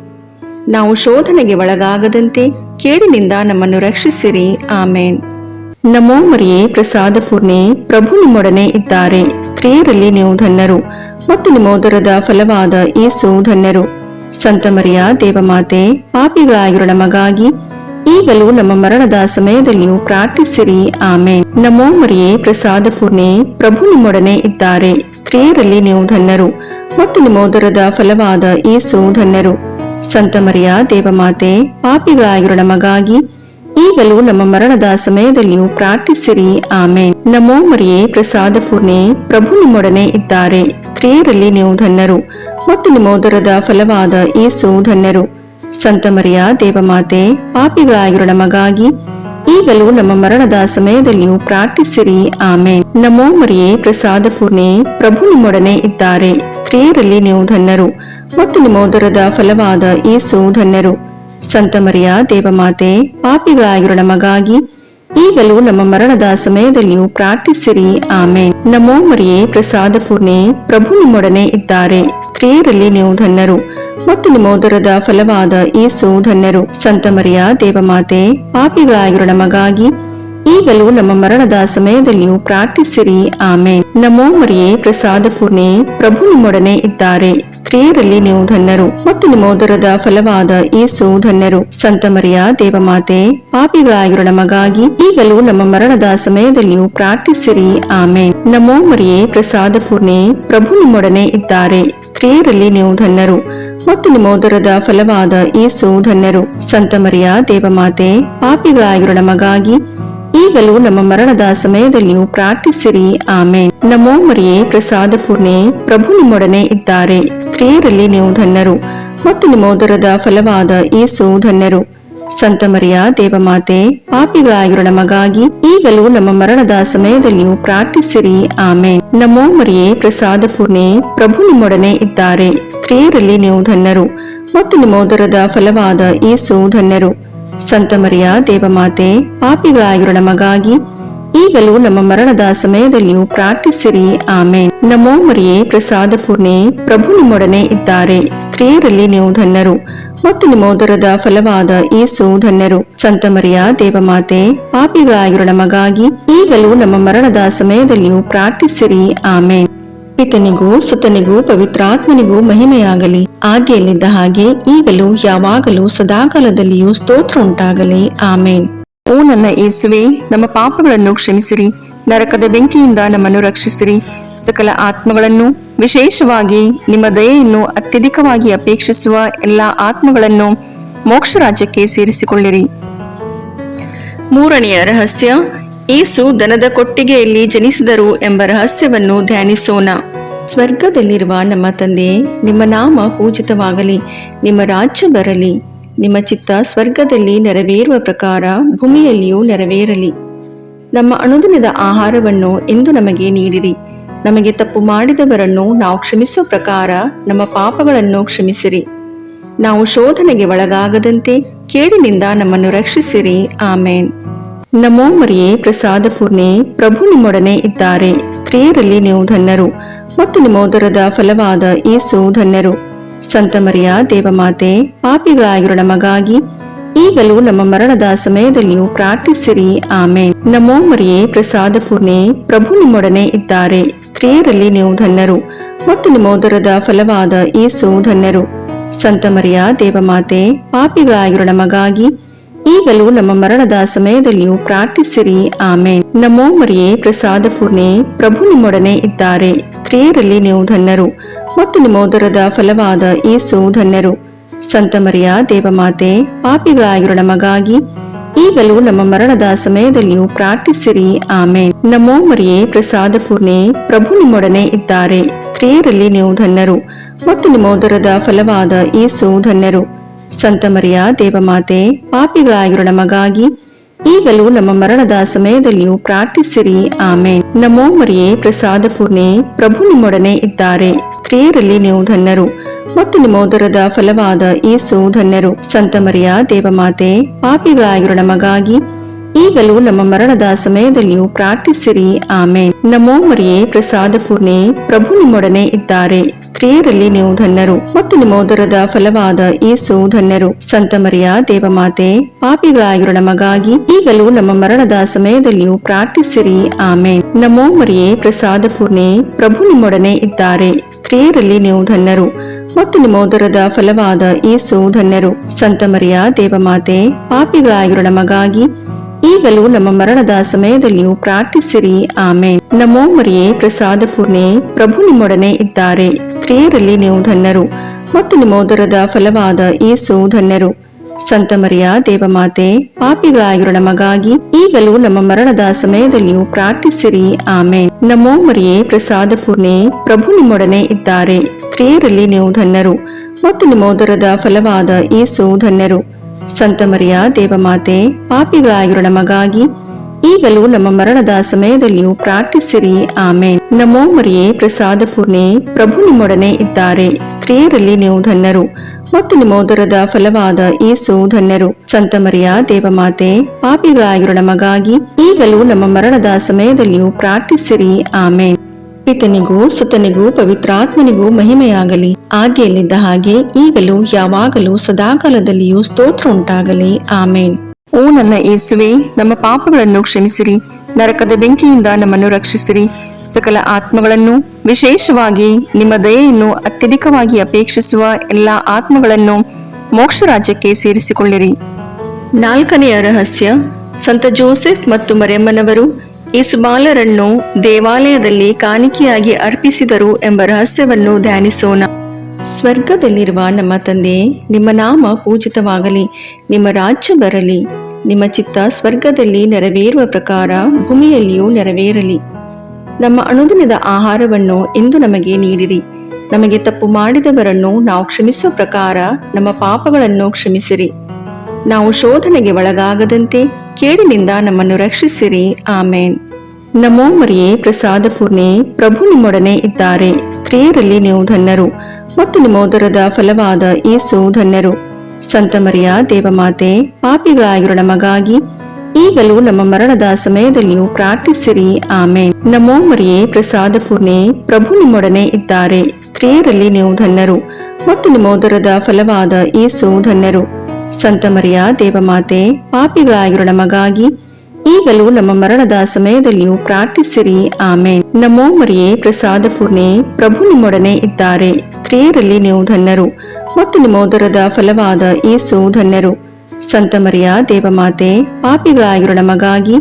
ನಾವು ಶೋಧನೆಗೆ ಒಳಗಾಗದಂತೆ ಕೇಡಿನಿಂದ ನಮ್ಮನ್ನು ರಕ್ಷಿಸಿರಿ. ಆಮೇನ್. ನಮೋ ಮರಿಯೇ, ಪ್ರಸಾದ ಪೂರ್ಣೆ, ಪ್ರಭು ನಿಮ್ಮೊಡನೆ ಇದ್ದಾರೆ. ಸ್ತ್ರೀಯರಲ್ಲಿ ನೀವು ಧನ್ಯರು ಮತ್ತು ನಿಮ್ಮ ಉದರದ ಫಲವಾದ ಯೇಸು ಧನ್ಯರು. ಸಂತ ಮರಿಯ ದೇವಮಾತೆ, ಪಾಪಿಗಳಾಗಿರೋ ನಮಗಾಗಿ ಈಗಲೂ ನಮ್ಮ ಮರಣದ ಸಮಯದಲ್ಲಿಯೂ ಪ್ರಾರ್ಥಿಸಿರಿ. ಆಮೇನ್. ನಮೋ ಮರಿಯೇ, ಪ್ರಸಾದ ಪೂರ್ಣೆ, ಪ್ರಭು ನಿಮ್ಮೊಡನೆ ಇದ್ದಾರೆ. ಸ್ತ್ರೀಯರಲ್ಲಿ ನೀವು ಧನ್ಯರು ಮತ್ತು ನಿಮ್ಮ ಉದರದ ಫಲವಾದ ಯೇಸು ಧನ್ಯರು. ಸಂತ ಮರಿಯ ದೇವಮಾತೆ, ಪಾಪಿಗಳಾಗಿರೋ ನಮಗಾಗಿ ಈಗಲೂ ನಮ್ಮ ಮರಣದ ಸಮಯದಲ್ಲಿಯೂ ಪ್ರಾರ್ಥಿಸಿರಿ. ಆಮೇನ್. ನಮೋ ಮರಿಯೇ, ಪ್ರಸಾದ ಪೂರ್ಣೆ, ಪ್ರಭು ನಿಮ್ಮೊಡನೆ ಇದ್ದಾರೆ. ಸ್ತ್ರೀಯರಲ್ಲಿ ನೀವು ಧನ್ಯರು ಮತ್ತು ನಿಮ್ಮ ಉದರದ ಫಲವಾದ ಯೇಸು ಧನ್ಯರು. ಸಂತ ಮರಿಯ ದೇವಮಾತೆ, ಪಾಪಿಗಳಾಗಿರೋ ನಮಗಾಗಿ ಈಗಲೂ ನಮ್ಮ ಮರಣದ ಸಮಯದಲ್ಲಿಯೂ ಪ್ರಾರ್ಥಿಸಿರಿ. ಆಮೇನ್. ನಮೋ ಮರಿಯೇ, ಪ್ರಸಾದ ಪೂರ್ಣೆ, ಪ್ರಭು ನಿಮ್ಮೊಡನೆ ಇದ್ದಾರೆ. ಸ್ತ್ರೀಯರಲ್ಲಿ ನೀವು ಧನ್ಯರು ಮತ್ತು ನಿಮ್ಮ ಉದರದ ಫಲವಾದ ಯೇಸು ಧನ್ಯರು. ಸಂತ ಮರಿಯ ದೇವಮಾತೆ, ಪಾಪಿಗಳಾಗಿರೋ ನಮಗಾಗಿ ಈಗಲೂ ನಮ್ಮ ಮರಣದ ಸಮಯದಲ್ಲಿಯೂ ಪ್ರಾರ್ಥಿಸಿರಿ. ಆಮೇನ್. ನಮೋ ಮರಿಯೇ, ಪ್ರಸಾದ ಪೂರ್ಣೆ, ಪ್ರಭು ನಿಮ್ಮೊಡನೆ ಇದ್ದಾರೆ. ಸ್ತ್ರೀಯರಲ್ಲಿ ನೀವು ಧನ್ಯರು ಮತ್ತು ನಿಮ್ಮ ಉದರದ ಫಲವಾದ ಯೇಸು ಧನ್ಯರು. ಸಂತ ಮರಿಯ ದೇವಮಾತೆ, ಪಾಪಿಗಳಾಗಿರೋ ನಮಗಾಗಿ ಈಗಲೂ ನಮ್ಮ ಮರಣದ ಸಮಯದಲ್ಲಿಯೂ ಪ್ರಾರ್ಥಿಸಿರಿ. ಆಮೇನ್. ನಮೋ ಮರಿಯೇ, ಪ್ರಸಾದ ಪೂರ್ಣೆ, ಪ್ರಭು ನಿಮ್ಮೊಡನೆ ಇದ್ದಾರೆ. ಸ್ತ್ರೀಯರಲ್ಲಿ ನೀವು ಧನ್ಯರು ಮತ್ತು ನಿಮ್ಮ ಉದರದ ಫಲವಾದ ಯೇಸು ಧನ್ಯರು. ಸಂತ ಮರಿಯ ದೇವಮಾತೆ, ಪಾಪಿಗಳಾಗಿರೋ ನಮಗಾಗಿ ಈಗಲೂ ನಮ್ಮ ಮರಣದ ಸಮಯದಲ್ಲಿಯೂ ಪ್ರಾರ್ಥಿಸಿರಿ. ಆಮೇನ್. ನಮೋ ಮರಿಯೇ, ಪ್ರಸಾದ ಪೂರ್ಣೆ, ಪ್ರಭು ನಿಮ್ಮೊಡನೆ ಇದ್ದಾರೆ. ಸ್ತ್ರೀಯರಲ್ಲಿ ನೀವು ಧನ್ಯರು ಮತ್ತು ನಿಮ್ಮ ಉದರದ ಫಲವಾದ ಯೇಸು ಧನ್ಯರು. ಸಂತ ಮರಿಯ ದೇವಮಾತೆ, ಪಾಪಿಗಳಾಗಿರೋ ನಮಗಾಗಿ ಈಗಲೂ ನಮ್ಮ ಮರಣದ ಸಮಯದಲ್ಲಿಯೂ ಪ್ರಾರ್ಥಿಸಿರಿ. ಆಮೇನ್. ನಮೋ ಮರಿಯೇ, ಪ್ರಸಾದ ಪೂರ್ಣೆ, ಪ್ರಭು ನಿಮ್ಮೊಡನೆ ಇದ್ದಾರೆ. ಸ್ತ್ರೀಯರಲ್ಲಿ ನೀವು ಧನ್ಯರು ಮತ್ತು ನಿಮ್ಮ ಉದರದ ಫಲವಾದ ಯೇಸು ಧನ್ಯರು. ಸಂತ ಮರಿಯ ದೇವಮಾತೆ, ಪಾಪಿಗಳಾಗಿರೋ ನಮಗಾಗಿ ಈಗಲೂ ನಮ್ಮ ಮರಣದ ಸಮಯದಲ್ಲಿಯೂ ಪ್ರಾರ್ಥಿಸಿರಿ. ಆಮೇನ್. ನಮೋ ಮರಿಯೇ, ಪ್ರಸಾದ ಪೂರ್ಣೆ, ಪ್ರಭು ನಿಮ್ಮೊಡನೆ ಇದ್ದಾರೆ. ಸ್ತ್ರೀಯರಲ್ಲಿ ನೀವು ಧನ್ಯರು ಮತ್ತು ನಿಮ್ಮ ಉದರದ ಫಲವಾದ ಯೇಸು ಧನ್ಯರು. ಸಂತ ಮರಿಯ ದೇವಮಾತೆ, ಪಾಪಿಗಳಾಗಿರೋ ನಮಗಾಗಿ ಈಗಲೂ ನಮ್ಮ ಮರಣದ ಸಮಯದಲ್ಲಿಯೂ ಪ್ರಾರ್ಥಿಸಿರಿ. ಆಮೇನ್. ನಮೋ ಮರಿಯೇ, ಪ್ರಸಾದ ಪೂರ್ಣೆ, ಪ್ರಭು ನಿಮ್ಮೊಡನೆ ಇದ್ದಾರೆ. ಸ್ತ್ರೀಯರಲ್ಲಿ ನೀವು ಧನ್ಯರು ಮತ್ತು ನಿಮ್ಮ ಉದರದ ಫಲವಾದ ಯೇಸು ಧನ್ಯರು. ಸಂತ ಮರಿಯ ದೇವಮಾತೆ, ಪಾಪಿಗಳಾಗಿರೋ ನಮಗಾಗಿ ಈಗಲೂ ನಮ್ಮ ಮರಣದ ಸಮಯದಲ್ಲಿಯೂ ಪ್ರಾರ್ಥಿಸಿರಿ. ಆಮೇನ್. ಪಿತನಿಗೂ ಸುತನಿಗೂ ಪವಿತ್ರಾತ್ಮನಿಗೂ ಮಹಿಮೆಯಾಗಲಿ, ಆದಿಯಲ್ಲಿದ್ದ ಹಾಗೆ ಈಗಲೂ ಯಾವಾಗಲೂ ಸದಾಕಾಲದಲ್ಲಿಯೂ ಸ್ತೋತ್ರ ಉಂಟಾಗಲಿ. ಆಮೇನ್. ಓ ನನ್ನ ಯೇಸುವೆ, ನಮ್ಮ ಪಾಪಗಳನ್ನು ಕ್ಷಮಿಸಿರಿ, ನರಕದ ಬೆಂಕಿಯಿಂದ ನಮ್ಮನ್ನು ರಕ್ಷಿಸಿರಿ, ಸಕಲ ಆತ್ಮಗಳನ್ನು, ವಿಶೇಷವಾಗಿ ನಿಮ್ಮ ದಯೆಯನ್ನು ಅತ್ಯಧಿಕವಾಗಿ ಅಪೇಕ್ಷಿಸುವ ಎಲ್ಲ ಆತ್ಮಗಳನ್ನು ಮೋಕ್ಷ ರಾಜ್ಯಕ್ಕೆ ಸೇರಿಸಿಕೊಳ್ಳಿರಿ. ಮೂರನೆಯ ರಹಸ್ಯ, ಯೇಸು ದನದ ಕೊಟ್ಟಿಗೆಯಲ್ಲಿ ಜನಿಸಿದರು ಎಂಬ ರಹಸ್ಯವನ್ನು ಧ್ಯಾನಿಸೋಣ. ಸ್ವರ್ಗದಲ್ಲಿರುವ ನಮ್ಮ ತಂದೆಯೇ, ನಿಮ್ಮ ನಾಮ ಪೂಜಿತವಾಗಲಿ, ನಿಮ್ಮ ರಾಜ್ಯ ಬರಲಿ, ನಿಮ್ಮ ಚಿತ್ತ ಸ್ವರ್ಗದಲ್ಲಿ ನೆರವೇರುವ ಪ್ರಕಾರ ಭೂಮಿಯಲ್ಲಿಯೂ ನೆರವೇರಲಿ. ನಮ್ಮ ಅನುದಿನದ ಆಹಾರವನ್ನು ಇಂದು ನಮಗೆ ನೀಡಿರಿ. ನಮಗೆ ತಪ್ಪು ಮಾಡಿದವರನ್ನು ನಾವು ಕ್ಷಮಿಸುವ ಪ್ರಕಾರ ನಮ್ಮ ಪಾಪಗಳನ್ನು ಕ್ಷಮಿಸಿರಿ. ನಾವು ಶೋಧನೆಗೆ ಒಳಗಾಗದಂತೆ ಕೇಡಿನಿಂದ ನಮ್ಮನ್ನು ರಕ್ಷಿಸಿರಿ. ಆಮೇನ್. ನಮೋ ಮರಿಯೇ, ಪ್ರಸಾದ ಪೂರ್ಣೆ, ಪ್ರಭು ನಿಮ್ಮೊಡನೆ ಇದ್ದಾರೆ. ಸ್ತ್ರೀಯರಲ್ಲಿ ನೀವು ಧನ್ಯರು ಮತ್ತು ನಿಮ್ಮ ಉದರದ ಫಲವಾದ ಯೇಸು ಧನ್ಯರು. ಸಂತ ಮರಿಯ ದೇವಮಾತೆ, ಪಾಪಿಗಳಾಗಿರೋ ನಮಗಾಗಿ ಈಗಲೂ ನಮ್ಮ ಮರಣದ ಸಮಯದಲ್ಲಿಯೂ ಪ್ರಾರ್ಥಿಸಿರಿ. ಆಮೇನ್. ನಮೋ ಮರಿಯೇ, ಪ್ರಸಾದ ಪೂರ್ಣೆ, ಪ್ರಭು ನಿಮ್ಮೊಡನೆ ಇದ್ದಾರೆ. ಸ್ತ್ರೀಯರಲ್ಲಿ ನೀವು ಧನ್ಯರು ಮತ್ತು ನಿಮ್ಮ ಉದರದ ಫಲವಾದ ಯೇಸು ಧನ್ಯರು. ಸಂತ ಮರಿಯ ದೇವಮಾತೆ, ಪಾಪಿಗಳಾಗಿರೋ ನಮಗಾಗಿ ಈಗಲೂ ನಮ್ಮ ಮರಣದ ಸಮಯದಲ್ಲಿಯೂ ಪ್ರಾರ್ಥಿಸಿರಿ. ಆಮೇನ್. ನಮೋ ಮರಿಯೇ, ಪ್ರಸಾದ ಪೂರ್ಣೆ, ಪ್ರಭು ನಿಮ್ಮೊಡನೆ ಇದ್ದಾರೆ. ಸ್ತ್ರೀಯರಲ್ಲಿ ನೀವು ಧನ್ಯರು ಮತ್ತು ನಿಮ್ಮ ಉದರದ ಫಲವಾದ ಯೇಸು ಧನ್ಯರು. ಸಂತ ಮರಿಯ ದೇವಮಾತೆ, ಪಾಪಿಗಳಾಗಿರೋ ನಮಗಾಗಿ ಈಗಲೂ ನಮ್ಮ ಮರಣದ ಸಮಯದಲ್ಲಿಯೂ ಪ್ರಾರ್ಥಿಸಿರಿ. ಆಮೇನ್. ನಮೋ ಮರಿಯೇ, ಪ್ರಸಾದ ಪೂರ್ಣೆ, ಪ್ರಭು ನಿಮ್ಮೊಡನೆ ಇದ್ದಾರೆ. ಸ್ತ್ರೀಯರಲ್ಲಿ ನೀವು ಧನ್ಯರು ಮತ್ತು ನಿಮ್ಮ ಉದರದ ಫಲವಾದ ಯೇಸು ಧನ್ಯರು. ಸಂತ ಮರಿಯ ದೇವಮಾತೆ, ಪಾಪಿಗಳಾಗಿರೋ ನಮಗಾಗಿ ಈಗಲೂ ನಮ್ಮ ಮರಣದ ಸಮಯದಲ್ಲಿಯೂ ಪ್ರಾರ್ಥಿಸಿರಿ. ಆಮೇನ್. ನಮೋ ಮರಿಯೇ, ಪ್ರಸಾದ ಪೂರ್ಣೆ, ಪ್ರಭು ನಿಮ್ಮೊಡನೆ ಇದ್ದಾರೆ. ಸ್ತ್ರೀಯರಲ್ಲಿ ನೀವು ಧನ್ಯರು ಮತ್ತು ನಿಮ್ಮ ಉದರದ ಫಲವಾದ ಯೇಸು ಧನ್ಯರು. ಸಂತ ಮರಿಯ ದೇವಮಾತೆ, ಪಾಪಿಗಳಾಗಿರೋ ನಮಗಾಗಿ ಈಗಲೂ ನಮ್ಮ ಮರಣದ ಸಮಯದಲ್ಲಿಯೂ ಪ್ರಾರ್ಥಿಸಿರಿ. ಆಮೇನ್. ನಮೋ ಮರಿಯೇ, ಪ್ರಸಾದ ಪೂರ್ಣೆ, ಪ್ರಭು ನಿಮ್ಮೊಡನೆ ಇದ್ದಾರೆ. ಸ್ತ್ರೀಯರಲ್ಲಿ ನೀವು ಧನ್ಯರು ಮತ್ತು ನಿಮ್ಮ ಉದರದ ಫಲವಾದ ಯೇಸು ಧನ್ಯರು. ಸಂತ ಮರಿಯ ದೇವಮಾತೆ, ಪಾಪಿಗಳಾಗಿರೋ ನಮಗಾಗಿ ಈಗಲೂ ನಮ್ಮ ಮರಣದ ಸಮಯದಲ್ಲಿಯೂ ಪ್ರಾರ್ಥಿಸಿರಿ. ಆಮೇನ್. ನಮೋ ಮರಿಯೇ, ಪ್ರಸಾದ ಪೂರ್ಣೆ, ಪ್ರಭು ನಿಮ್ಮೊಡನೆ ಇದ್ದಾರೆ. ಸ್ತ್ರೀಯರಲ್ಲಿ ನೀವು ಧನ್ಯರು ಮತ್ತು ನಿಮ್ಮ ಉದರದ ಫಲವಾದ ಯೇಸು ಧನ್ಯರು. ಸಂತ ಮರಿಯ ದೇವಮಾತೆ, ಪಾಪಿಗಳಾಗಿರೋ ನಮಗಾಗಿ ಈಗಲೂ ನಮ್ಮ ಮರಣದ ಸಮಯದಲ್ಲಿಯೂ ಪ್ರಾರ್ಥಿಸಿರಿ. ಆಮೇನ್. ನಮೋ ಮರಿಯೇ, ಪ್ರಸಾದ ಪೂರ್ಣೆ, ಪ್ರಭು ನಿಮ್ಮೊಡನೆ ಇದ್ದಾರೆ. ಸ್ತ್ರೀಯರಲ್ಲಿ ನೀವು ಧನ್ಯರು ಮತ್ತು ನಿಮ್ಮ ಉದರದ ಫಲವಾದ ಯೇಸು ಧನ್ಯರು. ಸಂತ ಮರಿಯ ದೇವಮಾತೆ, ಪಾಪಿಗಳಾಗಿರೋ ನಮಗಾಗಿ ಈಗಲೂ ನಮ್ಮ ಮರಣದ ಸಮಯದಲ್ಲಿಯೂ ಪ್ರಾರ್ಥಿಸಿರಿ. ಆಮೇನ್. ನಮೋ ಮರಿಯೇ, ಪ್ರಸಾದ ಪೂರ್ಣೆ, ಪ್ರಭು ನಿಮ್ಮೊಡನೆ ಇದ್ದಾರೆ. ಸ್ತ್ರೀಯರಲ್ಲಿ ನೀವು ಧನ್ಯರು ಮತ್ತು ನಿಮ್ಮ ಉದರದ ಫಲವಾದ ಯೇಸು ಧನ್ಯರು. ಸಂತ ಮರಿಯ ದೇವಮಾತೆ, ಪಾಪಿಗಳಾಗಿರೋ ನಮಗಾಗಿ ಈಗಲೂ ನಮ್ಮ ಮರಣದ ಸಮಯದಲ್ಲಿಯೂ ಪ್ರಾರ್ಥಿಸಿರಿ. ಆಮೇನ್. ನಮೋ ಮರಿಯೇ, ಪ್ರಸಾದ ಪೂರ್ಣೆ, ಪ್ರಭು ನಿಮ್ಮೊಡನೆ ಇದ್ದಾರೆ. ಸ್ತ್ರೀಯರಲ್ಲಿ ನೀವು ಧನ್ಯರು ಮತ್ತು ನಿಮ್ಮ ಉದರದ ಫಲವಾದ ಯೇಸು ಧನ್ಯರು. ಸಂತ ಮರಿಯ ದೇವಮಾತೆ, ಪಾಪಿಗಳಾಗಿರೋ ನಮಗಾಗಿ ಈಗಲೂ ನಮ್ಮ ಮರಣದ ಸಮಯದಲ್ಲಿಯೂ ಪ್ರಾರ್ಥಿಸಿರಿ. ಆಮೇನ್. ಪಿತನಿಗೂ ಸುತನಿಗೂ ಪವಿತ್ರಾತ್ಮನಿಗೂ ಮಹಿಮೆಯಾಗಲಿ, ಆದಿಯಲ್ಲಿದ್ದ ಹಾಗೆ ಈಗಲೂ ಯಾವಾಗಲೂ ಸದಾಕಾಲದಲ್ಲಿಯೂ ಸ್ತೋತ್ರ ಉಂಟಾಗಲಿ. ಆಮೇನ್. ಓ ನನ್ನ ಯೇಸುವೆ, ನಮ್ಮ ಪಾಪಗಳನ್ನು ಕ್ಷಮಿಸಿರಿ, ನರಕದ ಬೆಂಕಿಯಿಂದ ನಮ್ಮನ್ನು ರಕ್ಷಿಸಿರಿ, ಸಕಲ ಆತ್ಮಗಳನ್ನು, ವಿಶೇಷವಾಗಿ ನಿಮ್ಮ ದಯೆಯನ್ನು ಅತ್ಯಧಿಕವಾಗಿ ಅಪೇಕ್ಷಿಸುವ ಎಲ್ಲ ಆತ್ಮಗಳನ್ನು ಮೋಕ್ಷ ರಾಜ್ಯಕ್ಕೆ ಸೇರಿಸಿಕೊಳ್ಳಿರಿ. ನಾಲ್ಕನೆಯ ರಹಸ್ಯ, ಸಂತ ಜೋಸೆಫ್ ಮತ್ತು ಮರಿಯಮ್ಮನವರು ಯೇಸುಬಾಲರನ್ನು ದೇವಾಲಯದಲ್ಲಿ ಕಾಣಿಕೆಯಾಗಿ ಅರ್ಪಿಸಿದರು ಎಂಬ ರಹಸ್ಯವನ್ನು ಧ್ಯಾನಿಸೋಣ. ಸ್ವರ್ಗದಲ್ಲಿರುವ ನಮ್ಮ ತಂದೆಯೇ, ನಿಮ್ಮ ನಾಮ ಪೂಜಿತವಾಗಲಿ, ನಿಮ್ಮ ರಾಜ್ಯ ಬರಲಿ, ನಿಮ್ಮ ಚಿತ್ತ ಸ್ವರ್ಗದಲ್ಲಿ ನೆರವೇರುವ ಪ್ರಕಾರ ಭೂಮಿಯಲ್ಲಿಯೂ ನೆರವೇರಲಿ. ನಮ್ಮ ಅನುದಿನದ ಆಹಾರವನ್ನು ಇಂದು ನಮಗೆ ನೀಡಿರಿ. ನಮಗೆ ತಪ್ಪು ಮಾಡಿದವರನ್ನು ನಾವು ಕ್ಷಮಿಸುವ ಪ್ರಕಾರ ನಮ್ಮ ಪಾಪಗಳನ್ನು ಕ್ಷಮಿಸಿರಿ. ನಾವು ಶೋಧನೆಗೆ ಒಳಗಾಗದಂತೆ ಕೇಡಿನಿಂದ ನಮ್ಮನ್ನು ರಕ್ಷಿಸಿರಿ. ಆಮೇನ್. ನಮೋ ಮರಿಯೇ, ಪ್ರಸಾದ ಪೂರ್ಣೆ, ಪ್ರಭು ನಿಮ್ಮೊಡನೆ ಇದ್ದಾರೆ. ಸ್ತ್ರೀಯರಲ್ಲಿ ನೀವು ಧನ್ಯರು ಮತ್ತು ನಿಮ್ಮ ಉದರದ ಫಲವಾದ ಯೇಸು ಧನ್ಯರು. ಸಂತ ಮರಿಯ ದೇವಮಾತೆ, ಪಾಪಿಗಳಾಗಿರೋ ನಮಗಾಗಿ ಈಗಲೂ ನಮ್ಮ ಮರಣದ ಸಮಯದಲ್ಲಿಯೂ ಪ್ರಾರ್ಥಿಸಿರಿ. ಆಮೇನ್. ನಮೋ ಮರಿಯೇ, ಪ್ರಸಾದ ಪೂರ್ಣೆ, ಪ್ರಭು ನಿಮ್ಮೊಡನೆ ಇದ್ದಾರೆ. ಸ್ತ್ರೀಯರಲ್ಲಿ ನೀವು ಧನ್ಯರು ಮತ್ತು ನಿಮ್ಮ ಉದರದ ಫಲವಾದ ಯೇಸು ಧನ್ಯರು. ಸಂತ ಮರಿಯ ದೇವಮಾತೆ, ಪಾಪಿಗಳಾಗಿರೋ ನಮಗಾಗಿ ಈಗಲೂ ನಮ್ಮ ಮರಣದ ಸಮಯದಲ್ಲಿಯೂ ಪ್ರಾರ್ಥಿಸಿರಿ. ಆಮೇನ್. ನಮೋ ಮರಿಯೇ, ಪ್ರಸಾದ ಪೂರ್ಣೆ, ಪ್ರಭು ನಿಮ್ಮೊಡನೆ ಇದ್ದಾರೆ. ಸ್ತ್ರೀಯರಲ್ಲಿ ನೀವು ಧನ್ಯರು ಮತ್ತು ನಿಮ್ಮ ಉದರದ ಫಲವಾದ ಯೇಸು ಧನ್ಯರು. ಸಂತ ಮರಿಯ ದೇವಮಾತೆ, ಪಾಪಿಗಳಾಗಿರೋ ನಮಗಾಗಿ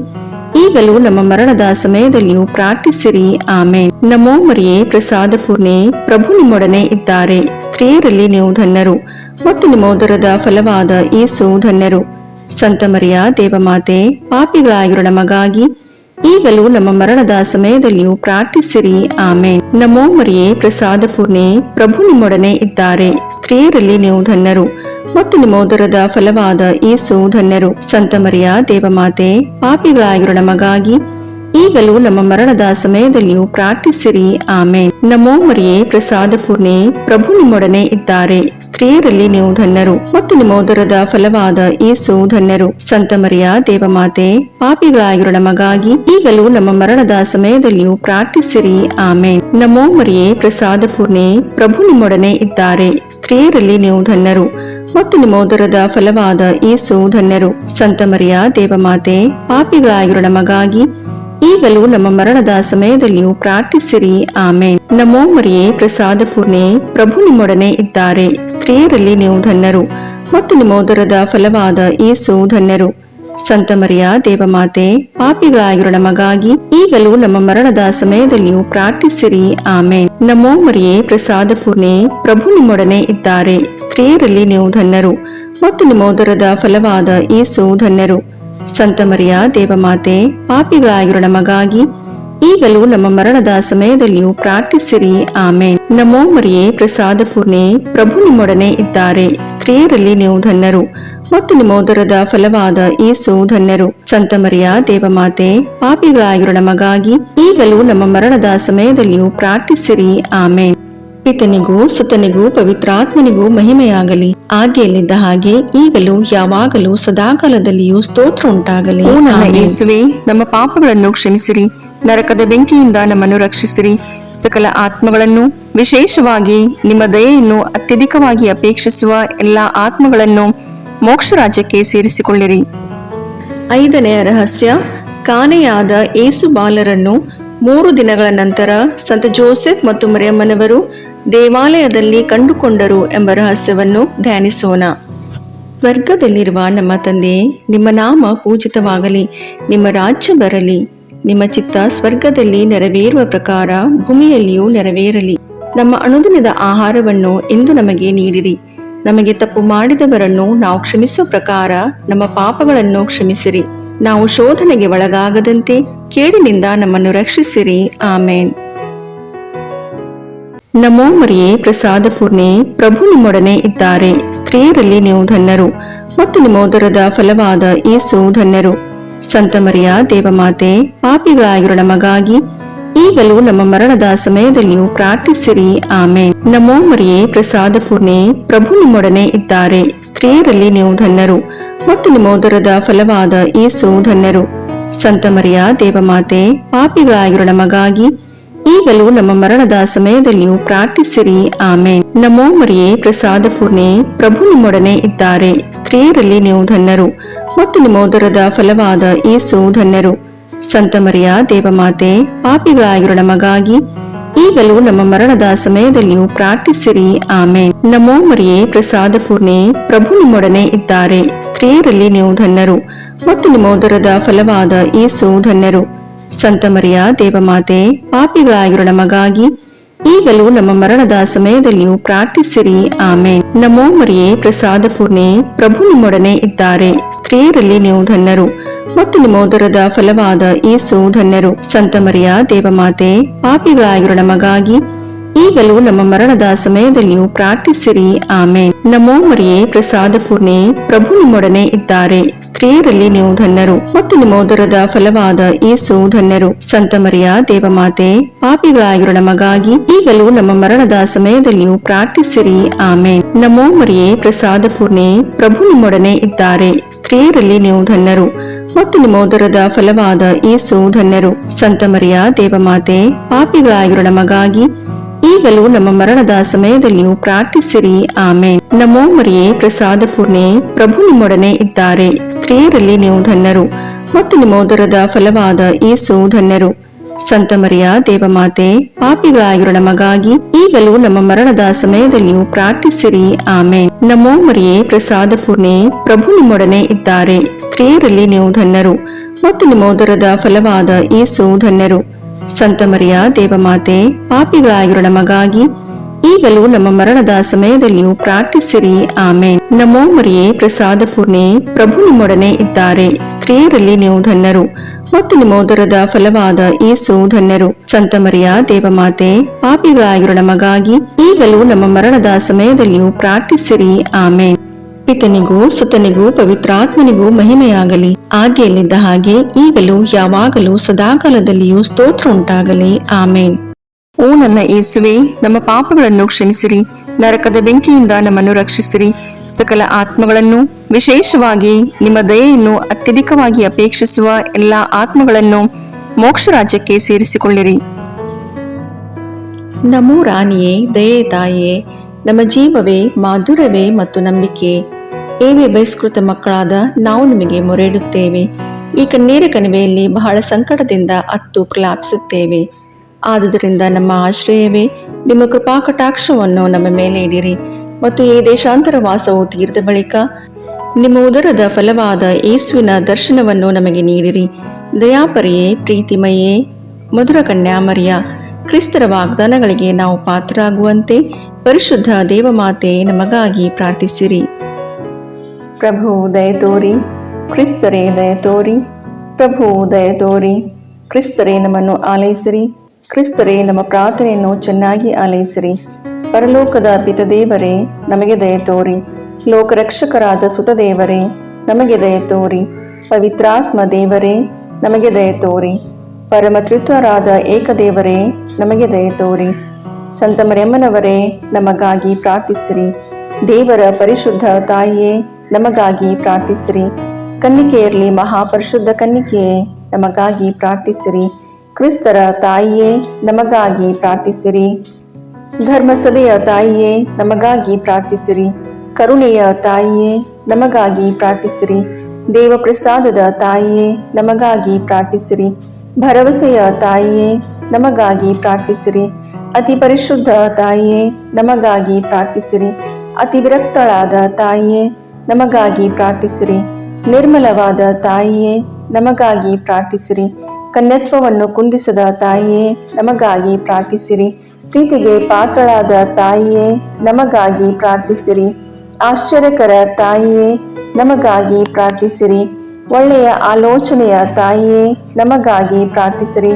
ಈಗಲೂ ನಮ್ಮ ಮರಣದ ಸಮಯದಲ್ಲಿಯೂ ಪ್ರಾರ್ಥಿಸಿರಿ. ಆಮೇನ್. ನಮೋ ಮರಿಯೇ, ಪ್ರಸಾದ ಪೂರ್ಣೆ, ಪ್ರಭು ನಿಮ್ಮೊಡನೆ ಇದ್ದಾರೆ. ಸ್ತ್ರೀಯರಲ್ಲಿ ನೀವು ಧನ್ಯರು ಮತ್ತು ನಿಮ್ಮ ಉದರದ ಫಲವಾದ ಯೇಸು ಧನ್ಯರು. ಸಂತ ಮರಿಯ ದೇವಮಾತೆ, ಪಾಪಿಗಳಾಗಿರೋ ನಮಗಾಗಿ ಈಗಲೂ ನಮ್ಮ ಮರಣದ ಸಮಯದಲ್ಲಿಯೂ ಪ್ರಾರ್ಥಿಸಿರಿ. ಆಮೇನ್. ನಮೋ ಮರಿಯೇ, ಪ್ರಸಾದ ಪೂರ್ಣೆ, ಪ್ರಭು ನಿಮ್ಮೊಡನೆ ಇದ್ದಾರೆ. ಸ್ತ್ರೀಯರಲ್ಲಿ ನೀವು ಧನ್ಯರು ಮತ್ತು ನಿಮ್ಮ ಉದರದ ಫಲವಾದ ಯೇಸು ಧನ್ಯರು. ಸಂತ ಮರಿಯ ದೇವಮಾತೆ, ಪಾಪಿಗಳಾಗಿರೋ ನಮಗಾಗಿ ಈಗಲೂ ನಮ್ಮ ಮರಣದ ಸಮಯದಲ್ಲಿಯೂ ಪ್ರಾರ್ಥಿಸಿರಿ. ಆಮೇನ್. ನಮೋ ಮರಿಯೇ, ಪ್ರಸಾದ ಪೂರ್ಣೆ, ಪ್ರಭು ನಿಮ್ಮೊಡನೆ ಇದ್ದಾರೆ. ಸ್ತ್ರೀಯರಲ್ಲಿ ನೀವು ಧನ್ಯರು ಮತ್ತು ನಿಮ್ಮ ಉದರದ ಫಲವಾದ ಯೇಸು ಧನ್ಯರು. ಸಂತ ಮರಿಯ ದೇವಮಾತೆ, ಪಾಪಿಗಳಾಗಿರೋ ನಮಗಾಗಿ ಈಗಲೂ ನಮ್ಮ ಮರಣದ ಸಮಯದಲ್ಲಿಯೂ ಪ್ರಾರ್ಥಿಸಿರಿ. ಆಮೇನ್. ನಮೋ ಮರಿಯೇ, ಪ್ರಸಾದ ಪೂರ್ಣೆ, ಪ್ರಭು ನಿಮ್ಮೊಡನೆ ಇದ್ದಾರೆ. ಸ್ತ್ರೀಯರಲ್ಲಿ ನೀವು ಧನ್ಯರು ಮತ್ತು ನಿಮ್ಮ ಉದರದ ಫಲವಾದ ಯೇಸು ಧನ್ಯರು. ಸಂತ ಮರಿಯ ದೇವಮಾತೆ, ಪಾಪಿಗಳಾಗಿರೋ ನಮಗಾಗಿ ಈಗಲೂ ನಮ್ಮ ಮರಣದ ಸಮಯದಲ್ಲಿಯೂ ಪ್ರಾರ್ಥಿಸಿರಿ. ಆಮೇನ್. ನಮೋ ಮರಿಯೇ, ಪ್ರಸಾದ ಪೂರ್ಣೆ, ಪ್ರಭು ನಿಮ್ಮೊಡನೆ ಇದ್ದಾರೆ. ಸ್ತ್ರೀಯರಲ್ಲಿ ನೀವು ಧನ್ಯರು ಮತ್ತು ನಿಮ್ಮ ಉದರದ ಫಲವಾದ ಯೇಸು ಧನ್ಯರು. ಸಂತ ಮರಿಯ ದೇವಮಾತೆ, ಪಾಪಿಗಳಾಗಿರೋ ನಮಗಾಗಿ ಈಗಲೂ ನಮ್ಮ ಮರಣದ ಸಮಯದಲ್ಲಿಯೂ ಪ್ರಾರ್ಥಿಸಿರಿ. ಆಮೇನ್. ನಮೋ ಮರಿಯೇ, ಪ್ರಸಾದ ಪೂರ್ಣೆ, ಪ್ರಭು ನಿಮ್ಮೊಡನೆ ಇದ್ದಾರೆ. ಸ್ತ್ರೀಯರಲ್ಲಿ ನೀವು ಧನ್ಯರು ಮತ್ತು ನಿಮ್ಮ ಉದರದ ಫಲವಾದ ಯೇಸು ಧನ್ಯರು. ಸಂತ ಮರಿಯ ದೇವಮಾತೆ, ಪಾಪಿಗಳಾಗಿರೋ ನಮಗಾಗಿ ಈಗಲೂ ನಮ್ಮ ಮರಣದ ಸಮಯದಲ್ಲಿಯೂ ಪ್ರಾರ್ಥಿಸಿರಿ. ಆಮೇನ್. ನಮೋ ಮರಿಯೇ, ಪ್ರಸಾದ ಪೂರ್ಣೆ, ಪ್ರಭು ನಿಮ್ಮೊಡನೆ ಇದ್ದಾರೆ. ಸ್ತ್ರೀಯರಲ್ಲಿ ನೀವು ಧನ್ಯರು ಮತ್ತು ನಿಮ್ಮ ಉದರದ ಫಲವಾದ ಯೇಸು ಧನ್ಯರು. ಸಂತ ಮರಿಯ ದೇವಮಾತೆ, ಪಾಪಿಗಳಾಗಿರೋ ನಮಗಾಗಿ ಈಗಲೂ ನಮ್ಮ ಮರಣದ ಸಮಯದಲ್ಲಿಯೂ ಪ್ರಾರ್ಥಿಸಿರಿ. ಆಮೇನ್. ಪಿತನಿಗೂ ಸುತನಿಗೂ ಪವಿತ್ರಾತ್ಮನಿಗೂ ಮಹಿಮೆಯಾಗಲಿ, ಆದಿಯಲ್ಲಿದ್ದ ಹಾಗೆ ಈಗಲೂ ಯಾವಾಗಲೂ ಸದಾಕಾಲದಲ್ಲಿಯೂ ಸ್ತೋತ್ರ ಉಂಟಾಗಲಿ. ಓ ನನ್ನ ಯೇಸುವೆ, ನಮ್ಮ ಪಾಪಗಳನ್ನು ಕ್ಷಮಿಸಿರಿ, ನರಕದ ಬೆಂಕಿಯಿಂದ ನಮ್ಮನ್ನು ರಕ್ಷಿಸಿರಿ, ಸಕಲ ಆತ್ಮಗಳನ್ನು, ವಿಶೇಷವಾಗಿ ನಿಮ್ಮ ದಯೆಯನ್ನು ಅತ್ಯಧಿಕವಾಗಿ ಅಪೇಕ್ಷಿಸುವ ಎಲ್ಲಾ ಆತ್ಮಗಳನ್ನು ಮೋಕ್ಷ ರಾಜ್ಯಕ್ಕೆ ಸೇರಿಸಿಕೊಳ್ಳಿರಿ. 5ನೇ ರಹಸ್ಯ, ಕಾಣೆಯಾದ ಯೇಸು ಬಾಲರನ್ನು 3 ದಿನಗಳ ನಂತರ ಸಂತ ಜೋಸೆಫ್ ಮತ್ತು ಮರಿಯಮ್ಮನವರು ದೇವಾಲಯದಲ್ಲಿ ಕಂಡುಕೊಂಡರು ಎಂಬ ರಹಸ್ಯವನ್ನು ಧ್ಯಾನಿಸೋಣ. ಸ್ವರ್ಗದಲ್ಲಿರುವ ನಮ್ಮ ತಂದೆಯೇ, ನಿಮ್ಮ ನಾಮ ಪೂಜಿತವಾಗಲಿ, ನಿಮ್ಮ ರಾಜ್ಯ ಬರಲಿ, ನಿಮ್ಮ ಚಿತ್ತ ಸ್ವರ್ಗದಲ್ಲಿ ನೆರವೇರುವ ಪ್ರಕಾರ ಭೂಮಿಯಲ್ಲಿಯೂ ನೆರವೇರಲಿ. ನಮ್ಮ ಅನುದಿನದ ಆಹಾರವನ್ನು ಇಂದು ನಮಗೆ ನೀಡಿರಿ. ನಮಗೆ ತಪ್ಪು ಮಾಡಿದವರನ್ನು ನಾವು ಕ್ಷಮಿಸುವ ಪ್ರಕಾರ ನಮ್ಮ ಪಾಪಗಳನ್ನು ಕ್ಷಮಿಸಿರಿ. ನಾವು ಶೋಧನೆಗೆ ಒಳಗಾಗದಂತೆ ಕೇಡಿನಿಂದ ನಮ್ಮನ್ನು ರಕ್ಷಿಸಿರಿ. ಆಮೇನ್. ನಮೋ ಮರಿಯೇ, ಪ್ರಸಾದ ಪೂರ್ಣೆ, ಪ್ರಭು ನಿಮ್ಮೊಡನೆ ಇದ್ದಾರೆ. ಸ್ತ್ರೀಯರಲ್ಲಿ ನೀವು ಧನ್ಯರು ಮತ್ತು ನಿಮ್ಮ ಉದರದ ಫಲವಾದ ಯೇಸು ಧನ್ಯರು. ಸಂತ ಮರಿಯ ದೇವಮಾತೆ, ಪಾಪಿಗಳಾಗಿರೋ ನಮಗಾಗಿ ಈಗಲೂ ನಮ್ಮ ಮರಣದ ಸಮಯದಲ್ಲಿಯೂ ಪ್ರಾರ್ಥಿಸಿರಿ. ಆಮೇನ್. ನಮೋ ಮರಿಯೇ, ಪ್ರಸಾದ ಪೂರ್ಣೆ, ಪ್ರಭು ನಿಮ್ಮೊಡನೆ ಇದ್ದಾರೆ. ಸ್ತ್ರೀಯರಲ್ಲಿ ನೀವು ಧನ್ಯರು ಮತ್ತು ನಿಮ್ಮ ಉದರದ ಫಲವಾದ ಯೇಸು ಧನ್ಯರು. ಸಂತ ಮರಿಯ ದೇವಮಾತೆ, ಪಾಪಿಗಳಾಗಿರೋ ನಮಗಾಗಿ ಈಗಲೂ ನಮ್ಮ ಮರಣದ ಸಮಯದಲ್ಲಿಯೂ ಪ್ರಾರ್ಥಿಸಿರಿ. ಆಮೇನ್. ನಮೋ ಮರಿಯೇ, ಪ್ರಸಾದ ಪೂರ್ಣೆ, ಪ್ರಭು ನಿಮ್ಮೊಡನೆ ಇದ್ದಾರೆ. ಸ್ತ್ರೀಯರಲ್ಲಿ ನೀವು ಧನ್ಯರು ಮತ್ತು ನಿಮ್ಮ ಉದರದ ಫಲವಾದ ಯೇಸು ಧನ್ಯರು. ಸಂತ ಮರಿಯ ದೇವಮಾತೆ, ಪಾಪಿಗಳಾಗಿರೋ ನಮಗಾಗಿ ಈಗಲೂ ನಮ್ಮ ಮರಣದ ಸಮಯದಲ್ಲಿಯೂ ಪ್ರಾರ್ಥಿಸಿರಿ. ಆಮೇನ್. ನಮೋ ಮರಿಯೇ, ಪ್ರಸಾದ ಪೂರ್ಣೆ, ಪ್ರಭು ನಿಮ್ಮೊಡನೆ ಇದ್ದಾರೆ. ಸ್ತ್ರೀಯರಲ್ಲಿ ನೀವು ಧನ್ಯರು ಮತ್ತು ನಿಮ್ಮ ಉದರದ ಫಲವಾದ ಯೇಸು ಧನ್ಯರು. ಸಂತ ಮರಿಯ ದೇವಮಾತೆ, ಪಾಪಿಗಳಾಗಿರೋ ನಮಗಾಗಿ ಈಗಲೂ ನಮ್ಮ ಮರಣದ ಸಮಯದಲ್ಲಿಯೂ ಪ್ರಾರ್ಥಿಸಿರಿ. ಆಮೇನ್. ನಮೋ ಮರಿಯೇ, ಪ್ರಸಾದ ಪೂರ್ಣೆ, ಪ್ರಭು ನಿಮ್ಮೊಡನೆ ಇದ್ದಾರೆ. ಸ್ತ್ರೀಯರಲ್ಲಿ ನೀವು ಧನ್ಯರು ಮತ್ತು ನಿಮ್ಮ ಉದರದ ಫಲವಾದ ಯೇಸು ಧನ್ಯರು. ಸಂತ ಮರಿಯ ದೇವಮಾತೆ, ಪಾಪಿಗಳಾಗಿರೋ ನಮಗಾಗಿ ಈಗಲೂ ನಮ್ಮ ಮರಣದ ಸಮಯದಲ್ಲಿಯೂ ಪ್ರಾರ್ಥಿಸಿರಿ. ಆಮೇನ್. ನಮೋ ಮರಿಯೇ, ಪ್ರಸಾದ ಪೂರ್ಣೆ, ಪ್ರಭು ನಿಮ್ಮೊಡನೆ ಇದ್ದಾರೆ. ಸ್ತ್ರೀಯರಲ್ಲಿ ನೀವು ಧನ್ಯರು ಮತ್ತು ನಿಮ್ಮ ಉದರದ ಫಲವಾದ ಯೇಸು ಧನ್ಯರು. ಸಂತ ಮರಿಯ ದೇವಮಾತೆ, ಪಾಪಿಗಳಾಗಿರೋ ನಮಗಾಗಿ ಈಗಲೂ ನಮ್ಮ ಮರಣದ ಸಮಯದಲ್ಲಿಯೂ ಪ್ರಾರ್ಥಿಸಿರಿ. ಆಮೇನ್. ನಮೋ ಮರಿಯೇ, ಪ್ರಸಾದ ಪೂರ್ಣೆ, ಪ್ರಭು ನಿಮ್ಮೊಡನೆ ಇದ್ದಾರೆ. ಸ್ತ್ರೀಯರಲ್ಲಿ ನೀವು ಧನ್ಯರು ಮತ್ತು ನಿಮ್ಮ ಉದರದ ಫಲವಾದ ಯೇಸು ಧನ್ಯರು. ಸಂತ ಮರಿಯ ದೇವಮಾತೆ, ಪಾಪಿಗಳಾಗಿರೋ ನಮಗಾಗಿ ಈಗಲೂ ನಮ್ಮ ಮರಣದ ಸಮಯದಲ್ಲಿಯೂ ಪ್ರಾರ್ಥಿಸಿರಿ. ಆಮೇನ್. ನಮೋ ಮರಿಯೇ, ಪ್ರಸಾದ ಪೂರ್ಣೆ, ಪ್ರಭು ನಿಮ್ಮೊಡನೆ ಇದ್ದಾರೆ. ಸ್ತ್ರೀಯರಲ್ಲಿ ನೀವು ಧನ್ಯರು ಮತ್ತು ನಿಮ್ಮ ಉದರದ ಫಲವಾದ ಯೇಸು ಧನ್ಯರು. ಸಂತ ಮರಿಯ ದೇವಮಾತೆ, ಪಾಪಿಗಳಾಗಿರೋ ನಮಗಾಗಿ ಈಗಲೂ ನಮ್ಮ ಮರಣದ ಸಮಯದಲ್ಲಿಯೂ ಪ್ರಾರ್ಥಿಸಿರಿ. ಆಮೇನ್. ನಮೋ ಮರಿಯೇ, ಪ್ರಸಾದ ಪೂರ್ಣೆ, ಪ್ರಭು ನಿಮ್ಮೊಡನೆ ಇದ್ದಾರೆ. ಸ್ತ್ರೀಯರಲ್ಲಿ ನೀವು ಧನ್ಯರು ಮತ್ತು ನಿಮ್ಮ ಉದರದ ಫಲವಾದ ಯೇಸು ಧನ್ಯರು. ಸಂತ ಮರಿಯ ದೇವಮಾತೆ, ಪಾಪಿಗಳಾಗಿರೋ ನಮಗಾಗಿ ಈಗಲೂ ನಮ್ಮ ಮರಣದ ಸಮಯದಲ್ಲಿಯೂ ಪ್ರಾರ್ಥಿಸಿರಿ. ಆಮೇನ್. ನಮೋ ಮರಿಯೇ, ಪ್ರಸಾದ ಪೂರ್ಣೆ, ಪ್ರಭು ನಿಮ್ಮೊಡನೆ ಇದ್ದಾರೆ. ಸ್ತ್ರೀಯರಲ್ಲಿ ನೀವು ಧನ್ಯರು ಮತ್ತು ನಿಮ್ಮ ಉದರದ ಫಲವಾದ ಯೇಸು ಧನ್ಯರು. ಸಂತ ಮರಿಯ ದೇವಮಾತೆ, ಪಾಪಿಗಳಾಗಿರೋ ನಮಗಾಗಿ ಈಗಲೂ ನಮ್ಮ ಮರಣದ ಸಮಯದಲ್ಲಿಯೂ ಪ್ರಾರ್ಥಿಸಿರಿ. ಆಮೇನ್. ಪಿತನಿಗೂ ಸುತನಿಗೂ ಪವಿತ್ರಾತ್ಮನಿಗೂ ಮಹಿಮೆಯಾಗಲಿ, ಆದಿಯಲ್ಲಿದ್ದ ಹಾಗೆ ಈಗಲೂ ಯಾವಾಗಲೂ ಸದಾಕಾಲದಲ್ಲಿಯೂ ಸ್ತೋತ್ರ ಉಂಟಾಗಲಿ. ಆಮೇನ್. ಓ ನನ್ನ ಯೇಸುವೆ, ನಮ್ಮ ಪಾಪಗಳನ್ನು ಕ್ಷಮಿಸಿರಿ, ನರಕದ ಬೆಂಕಿಯಿಂದ ನಮ್ಮನ್ನು ರಕ್ಷಿಸಿರಿ, ಸಕಲ ಆತ್ಮಗಳನ್ನು, ವಿಶೇಷವಾಗಿ ನಿಮ್ಮ ದಯೆಯನ್ನು ಅತ್ಯಧಿಕವಾಗಿ ಅಪೇಕ್ಷಿಸುವ ಎಲ್ಲ ಆತ್ಮಗಳನ್ನು ಮೋಕ್ಷ ರಾಜ್ಯಕ್ಕೆ ಸೇರಿಸಿಕೊಳ್ಳಿರಿ. ನಮೋ ರಾಣಿಯೇ, ದಯೆ ತಾಯಿಯೇ, ನಮ್ಮ ಜೀವವೇ, ಮಾಧುರ್ಯವೇ ಮತ್ತು ನಂಬಿಕೆ, ಏವೇ ಬಹಿಷ್ಕೃತ ಮಕ್ಕಳಾದ ನಾವು ನಿಮಗೆ ಮೊರೆಯಿಡುತ್ತೇವೆ. ಈ ಕಣ್ಣೀರ ಕಣಿವೆಯಲ್ಲಿ ಬಹಳ ಸಂಕಟದಿಂದ ಅತ್ತು ಪ್ರಲಾಪಿಸುತ್ತೇವೆ. ಆದುದರಿಂದ ನಮ್ಮ ಆಶ್ರಯವೇ, ನಿಮ್ಮ ಕೃಪಾ ಕಟಾಕ್ಷವನ್ನು ನಮ್ಮ ಮೇಲೆ ಇಡಿರಿ ಮತ್ತು ಈ ದೇಶಾಂತರ ವಾಸವು ತೀರಿದ ಬಳಿಕ ನಿಮ್ಮ ಉದರದ ಫಲವಾದ ಯೇಸುವಿನ ದರ್ಶನವನ್ನು ನಮಗೆ ನೀಡಿರಿ. ದಯಾಪರಿಯೇ, ಪ್ರೀತಿಮಯೇ, ಮಧುರ ಕನ್ಯಾಮರಿಯ, ಕ್ರಿಸ್ತರ ವಾಗ್ದಾನಗಳಿಗೆ ನಾವು ಪಾತ್ರರಾಗುವಂತೆ ಪರಿಶುದ್ಧ ದೇವಮಾತೆ ನಮಗಾಗಿ ಪ್ರಾರ್ಥಿಸಿರಿ. ಪ್ರಭು ದಯ ತೋರಿ, ಕ್ರಿಸ್ತರೇ ದಯ ತೋರಿ, ಪ್ರಭು ದಯ ತೋರಿ, ಕ್ರಿಸ್ತರೇ ನಮ್ಮನ್ನು ಆಲೈಸಿರಿ, ಕ್ರಿಸ್ತರೇ ನಮ್ಮ ಪ್ರಾರ್ಥನೆಯನ್ನು ಚೆನ್ನಾಗಿ ಆಲೈಸಿರಿ. ಪರಲೋಕದ ಪಿತದೇವರೇ, ನಮಗೆ ದಯ ತೋರಿ. ಲೋಕರಕ್ಷಕರಾದ ಸುತದೇವರೇ, ನಮಗೆ ದಯ ತೋರಿ. ಪವಿತ್ರಾತ್ಮ ದೇವರೇ, ನಮಗೆ ದಯ ತೋರಿ. ಪರಮತ್ರಿತ್ವರಾದ ಏಕದೇವರೇ, ನಮಗೆ ದಯ ತೋರಿ. ಸಂತ ಮರಿಯಮ್ಮನವರೇ, ನಮಗಾಗಿ ಪ್ರಾರ್ಥಿಸಿರಿ. ದೇವರ ಪರಿಶುದ್ಧ ತಾಯಿಯೇ, ನಮಗಾಗಿ ಪ್ರಾರ್ಥಿಸಿರಿ. ಕನ್ನಿಕೆಯರಲ್ಲಿ ಮಹಾಪರಿಶುದ್ಧ ಕನ್ನಿಕೆಯೇ, ನಮಗಾಗಿ ಪ್ರಾರ್ಥಿಸಿರಿ. ಕ್ರಿಸ್ತರ ತಾಯಿಯೇ, ನಮಗಾಗಿ ಪ್ರಾರ್ಥಿಸಿರಿ. ಧರ್ಮಸಭೆಯ ತಾಯಿಯೇ, ನಮಗಾಗಿ ಪ್ರಾರ್ಥಿಸಿರಿ. ಕರುಣೆಯ ತಾಯಿಯೇ, ನಮಗಾಗಿ ಪ್ರಾರ್ಥಿಸಿರಿ. ದೇವಪ್ರಸಾದದ ತಾಯಿಯೇ, ನಮಗಾಗಿ ಪ್ರಾರ್ಥಿಸಿರಿ. ಭರವಸೆಯ ತಾಯಿಯೇ, ನಮಗಾಗಿ ಪ್ರಾರ್ಥಿಸಿರಿ. ಅತಿ ಪರಿಶುದ್ಧ ತಾಯಿಯೇ, ನಮಗಾಗಿ ಪ್ರಾರ್ಥಿಸಿರಿ. ಅತಿ ವಿರಕ್ತಳಾದ ತಾಯಿಯೇ, ನಮಗಾಗಿ ಪ್ರಾರ್ಥಿಸಿರಿ. ನಿರ್ಮಲವಾದ ತಾಯಿಯೇ, ನಮಗಾಗಿ ಪ್ರಾರ್ಥಿಸಿರಿ. ಕನ್ಯತ್ವವನ್ನು ಕುಂದಿಸದ ತಾಯಿಯೇ, ನಮಗಾಗಿ ಪ್ರಾರ್ಥಿಸಿರಿ. ಪ್ರೀತಿಗೆ ಪಾತ್ರಳಾದ ತಾಯಿಯೇ, ನಮಗಾಗಿ ಪ್ರಾರ್ಥಿಸಿರಿ. ಆಶ್ಚರ್ಯಕರ ತಾಯಿಯೇ, ನಮಗಾಗಿ ಪ್ರಾರ್ಥಿಸಿರಿ. ಒಳ್ಳೆಯ ಆಲೋಚನೆಯ ತಾಯಿಯೇ, ನಮಗಾಗಿ ಪ್ರಾರ್ಥಿಸಿರಿ.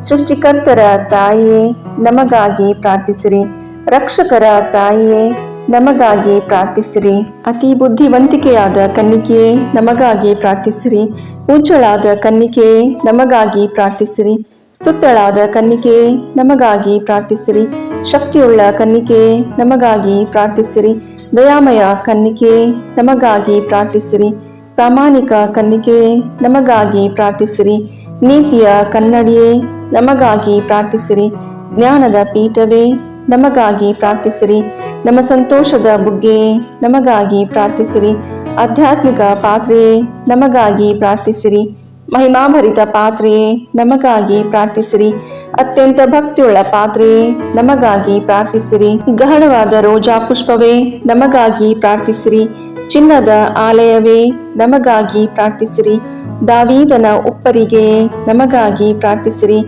ಸೃಷ್ಟಿಕರ್ತರ ತಾಯಿಯೇ, ನಮಗಾಗಿ ಪ್ರಾರ್ಥಿಸಿರಿ. ರಕ್ಷಕರ ತಾಯಿಯೇ, ನಮಗಾಗಿ ಪ್ರಾರ್ಥಿಸಿರಿ. ಅತಿ ಬುದ್ಧಿವಂತಿಕೆಯಾದ ಕನ್ನಿಕೆಯೇ, ನಮಗಾಗಿ ಪ್ರಾರ್ಥಿಸಿರಿ. ಪೂಜ್ಯಳಾದ ಕನ್ನಿಕೆಯೇ, ನಮಗಾಗಿ ಪ್ರಾರ್ಥಿಸಿರಿ. ಸ್ತುತ್ಯಳಾದ ಕನ್ನಿಕೆಯೇ, ನಮಗಾಗಿ ಪ್ರಾರ್ಥಿಸಿರಿ. ಶಕ್ತಿಯುಳ್ಳ ಕನ್ನಿಕೆಯೇ, ನಮಗಾಗಿ ಪ್ರಾರ್ಥಿಸಿರಿ. ದಯಾಮಯ ಕನ್ನಿಕೆಯೇ, ನಮಗಾಗಿ ಪ್ರಾರ್ಥಿಸಿರಿ. ಪ್ರಾಮಾಣಿಕ ಕನ್ನಿಕೆಯೇ, ನಮಗಾಗಿ ಪ್ರಾರ್ಥಿಸಿರಿ. ನೀತಿಯ ಕನ್ನಡಿಯೇ, ನಮಗಾಗಿ ಪ್ರಾರ್ಥಿಸಿರಿ. ಜ್ಞಾನದ ಪೀಠವೇ, ನಮಗಾಗಿ ಪ್ರಾರ್ಥಿಸಿರಿ. ನಮ್ಮ ಸಂತೋಷದ ಬುಗ್ಗೆಯೇ, ನಮಗಾಗಿ ಪ್ರಾರ್ಥಿಸಿರಿ. ಆಧ್ಯಾತ್ಮಿಕ ಪಾತ್ರೆಯೇ, ನಮಗಾಗಿ ಪ್ರಾರ್ಥಿಸಿರಿ. ಮಹಿಮಾಭರಿತ ಪಾತ್ರೆಯೇ, ನಮಗಾಗಿ ಪ್ರಾರ್ಥಿಸಿರಿ. ಅತ್ಯಂತ ಭಕ್ತಿಯುಳ್ಳ ಪಾತ್ರೆಯೇ, ನಮಗಾಗಿ ಪ್ರಾರ್ಥಿಸಿರಿ. ಗಹನವಾದ ರೋಜಾ ಪುಷ್ಪವೇ, ನಮಗಾಗಿ ಪ್ರಾರ್ಥಿಸಿರಿ. ಚಿನ್ನದ ಆಲಯವೇ, ನಮಗಾಗಿ ಪ್ರಾರ್ಥಿಸಿರಿ. ದಾವೀದನ ಉಪ್ಪರಿಗೆಯೇ, ನಮಗಾಗಿ ಪ್ರಾರ್ಥಿಸಿರಿ.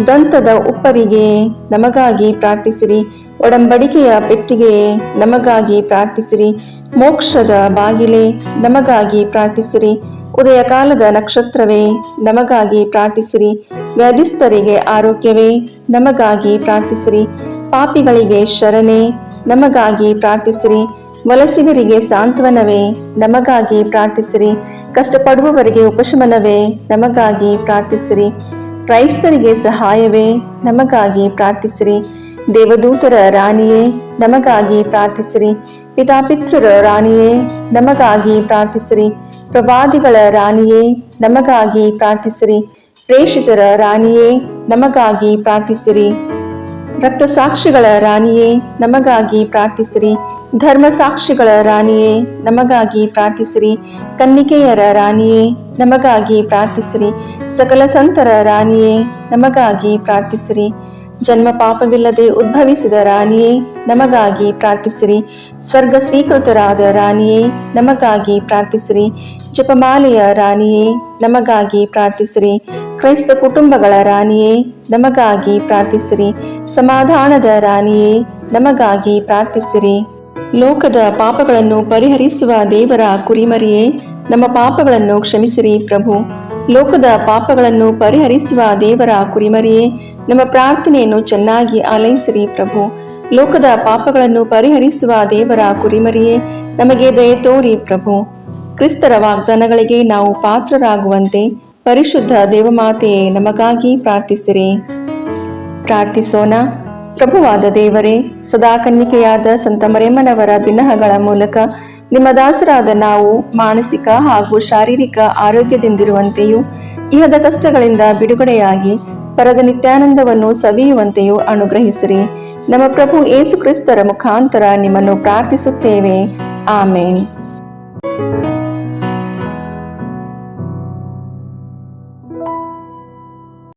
ದಂತದ ಉಪ್ಪರಿಗೆಯೇ, ನಮಗಾಗಿ ಪ್ರಾರ್ಥಿಸಿರಿ. ಒಡಂಬಡಿಕೆಯ ಪೆಟ್ಟಿಗೆಯೇ, ನಮಗಾಗಿ ಪ್ರಾರ್ಥಿಸಿರಿ. ಮೋಕ್ಷದ ಬಾಗಿಲೇ, ನಮಗಾಗಿ ಪ್ರಾರ್ಥಿಸಿರಿ. ಉದಯ ಕಾಲದ ನಕ್ಷತ್ರವೇ, ನಮಗಾಗಿ ಪ್ರಾರ್ಥಿಸಿರಿ. ವ್ಯಾಧಿಸ್ಥರಿಗೆ ಆರೋಗ್ಯವೇ, ನಮಗಾಗಿ ಪ್ರಾರ್ಥಿಸಿರಿ. ಪಾಪಿಗಳಿಗೆ ಶರಣೆ, ನಮಗಾಗಿ ಪ್ರಾರ್ಥಿಸಿರಿ. ವಲಸಿಗರಿಗೆ ಸಾಂತ್ವನವೇ, ನಮಗಾಗಿ ಪ್ರಾರ್ಥಿಸಿರಿ. ಕಷ್ಟಪಡುವವರಿಗೆ ಉಪಶಮನವೇ, ನಮಗಾಗಿ ಪ್ರಾರ್ಥಿಸಿರಿ. ಕ್ರೈಸ್ತರಿಗೆ ಸಹಾಯವೇ, ನಮಗಾಗಿ ಪ್ರಾರ್ಥಿಸಿರಿ. ದೇವದೂತರ ರಾಣಿಯೇ, ನಮಗಾಗಿ ಪ್ರಾರ್ಥಿಸಿರಿ. ಪಿತಾಪಿತೃರ ರಾಣಿಯೇ, ನಮಗಾಗಿ ಪ್ರಾರ್ಥಿಸಿರಿ. ಪ್ರವಾದಿಗಳ ರಾಣಿಯೇ, ನಮಗಾಗಿ ಪ್ರಾರ್ಥಿಸಿರಿ. ಪ್ರೇಷಿತರ ರಾಣಿಯೇ, ನಮಗಾಗಿ ಪ್ರಾರ್ಥಿಸಿರಿ. ರಕ್ತಸಾಕ್ಷಿಗಳ ರಾಣಿಯೇ, ನಮಗಾಗಿ ಪ್ರಾರ್ಥಿಸಿರಿ. ಧರ್ಮಸಾಕ್ಷಿಗಳ ರಾಣಿಯೇ, ನಮಗಾಗಿ ಪ್ರಾರ್ಥಿಸಿರಿ. ಕನ್ನಿಕೆಯರ ರಾಣಿಯೇ, ನಮಗಾಗಿ ಪ್ರಾರ್ಥಿಸಿರಿ. ಸಕಲ ಸಂತರ ರಾಣಿಯೇ, ನಮಗಾಗಿ ಪ್ರಾರ್ಥಿಸಿರಿ. ಜನ್ಮ ಪಾಪವಿಲ್ಲದೆ ಉದ್ಭವಿಸಿದ ರಾಣಿಯೇ, ನಮಗಾಗಿ ಪ್ರಾರ್ಥಿಸಿರಿ. ಸ್ವರ್ಗ ಸ್ವೀಕೃತರಾದ ರಾಣಿಯೇ, ನಮಗಾಗಿ ಪ್ರಾರ್ಥಿಸಿರಿ. ಜಪಮಾಲೆಯ ರಾಣಿಯೇ, ನಮಗಾಗಿ ಪ್ರಾರ್ಥಿಸಿರಿ. ಕ್ರೈಸ್ತ ಕುಟುಂಬಗಳ ರಾಣಿಯೇ, ನಮಗಾಗಿ ಪ್ರಾರ್ಥಿಸಿರಿ. ಸಮಾಧಾನದ ರಾಣಿಯೇ, ನಮಗಾಗಿ ಪ್ರಾರ್ಥಿಸಿರಿ. ಲೋಕದ ಪಾಪಗಳನ್ನು ಪರಿಹರಿಸುವ ದೇವರ ಕುರಿಮರಿಯೇ, ನಮ್ಮ ಪಾಪಗಳನ್ನು ಕ್ಷಮಿಸಿರಿ ಪ್ರಭು. ಲೋಕದ ಪಾಪಗಳನ್ನು ಪರಿಹರಿಸುವ ದೇವರ ಕುರಿಮರಿಯೇ, ನಮ್ಮ ಪ್ರಾರ್ಥನೆಯನ್ನು ಚೆನ್ನಾಗಿ ಆಲೈಸಿರಿ ಪ್ರಭು. ಲೋಕದ ಪಾಪಗಳನ್ನು ಪರಿಹರಿಸುವ ದೇವರ ಕುರಿಮರಿಯೇ, ನಮಗೆ ದಯೆ ತೋರಿ ಪ್ರಭು. ಕ್ರಿಸ್ತರ ವಾಗ್ದಾನಗಳಿಗೆ ನಾವು ಪಾತ್ರರಾಗುವಂತೆ ಪರಿಶುದ್ಧ ದೇವಮಾತೆಯೇ, ನಮಗಾಗಿ ಪ್ರಾರ್ಥಿಸಿರಿ. ಪ್ರಾರ್ಥಿಸೋಣ. ಪ್ರಭುವಾದ ದೇವರೇ, ಸದಾ ಕನ್ನಿಕೆಯಾದ ಸಂತ ಮರಿಯಮ್ಮನವರ ಬಿನ್ನಹಗಳ ಮೂಲಕ ನಿಮ್ಮ ದಾಸರಾದ ನಾವು ಮಾನಸಿಕ ಹಾಗೂ ಶಾರೀರಿಕ ಆರೋಗ್ಯದಿಂದಿರುವಂತೆಯೂ ಇಹದ ಕಷ್ಟಗಳಿಂದ ಬಿಡುಗಡೆಯಾಗಿ ಪರದ ನಿತ್ಯಾನಂದವನ್ನು ಸವಿಯುವಂತೆಯೂ ಅನುಗ್ರಹಿಸಿರಿ. ನಮ್ಮ ಪ್ರಭು ಯೇಸು ಕ್ರಿಸ್ತರ ಮುಖಾಂತರ ನಿಮ್ಮನ್ನು ಪ್ರಾರ್ಥಿಸುತ್ತೇವೆ. ಆಮೇನ್.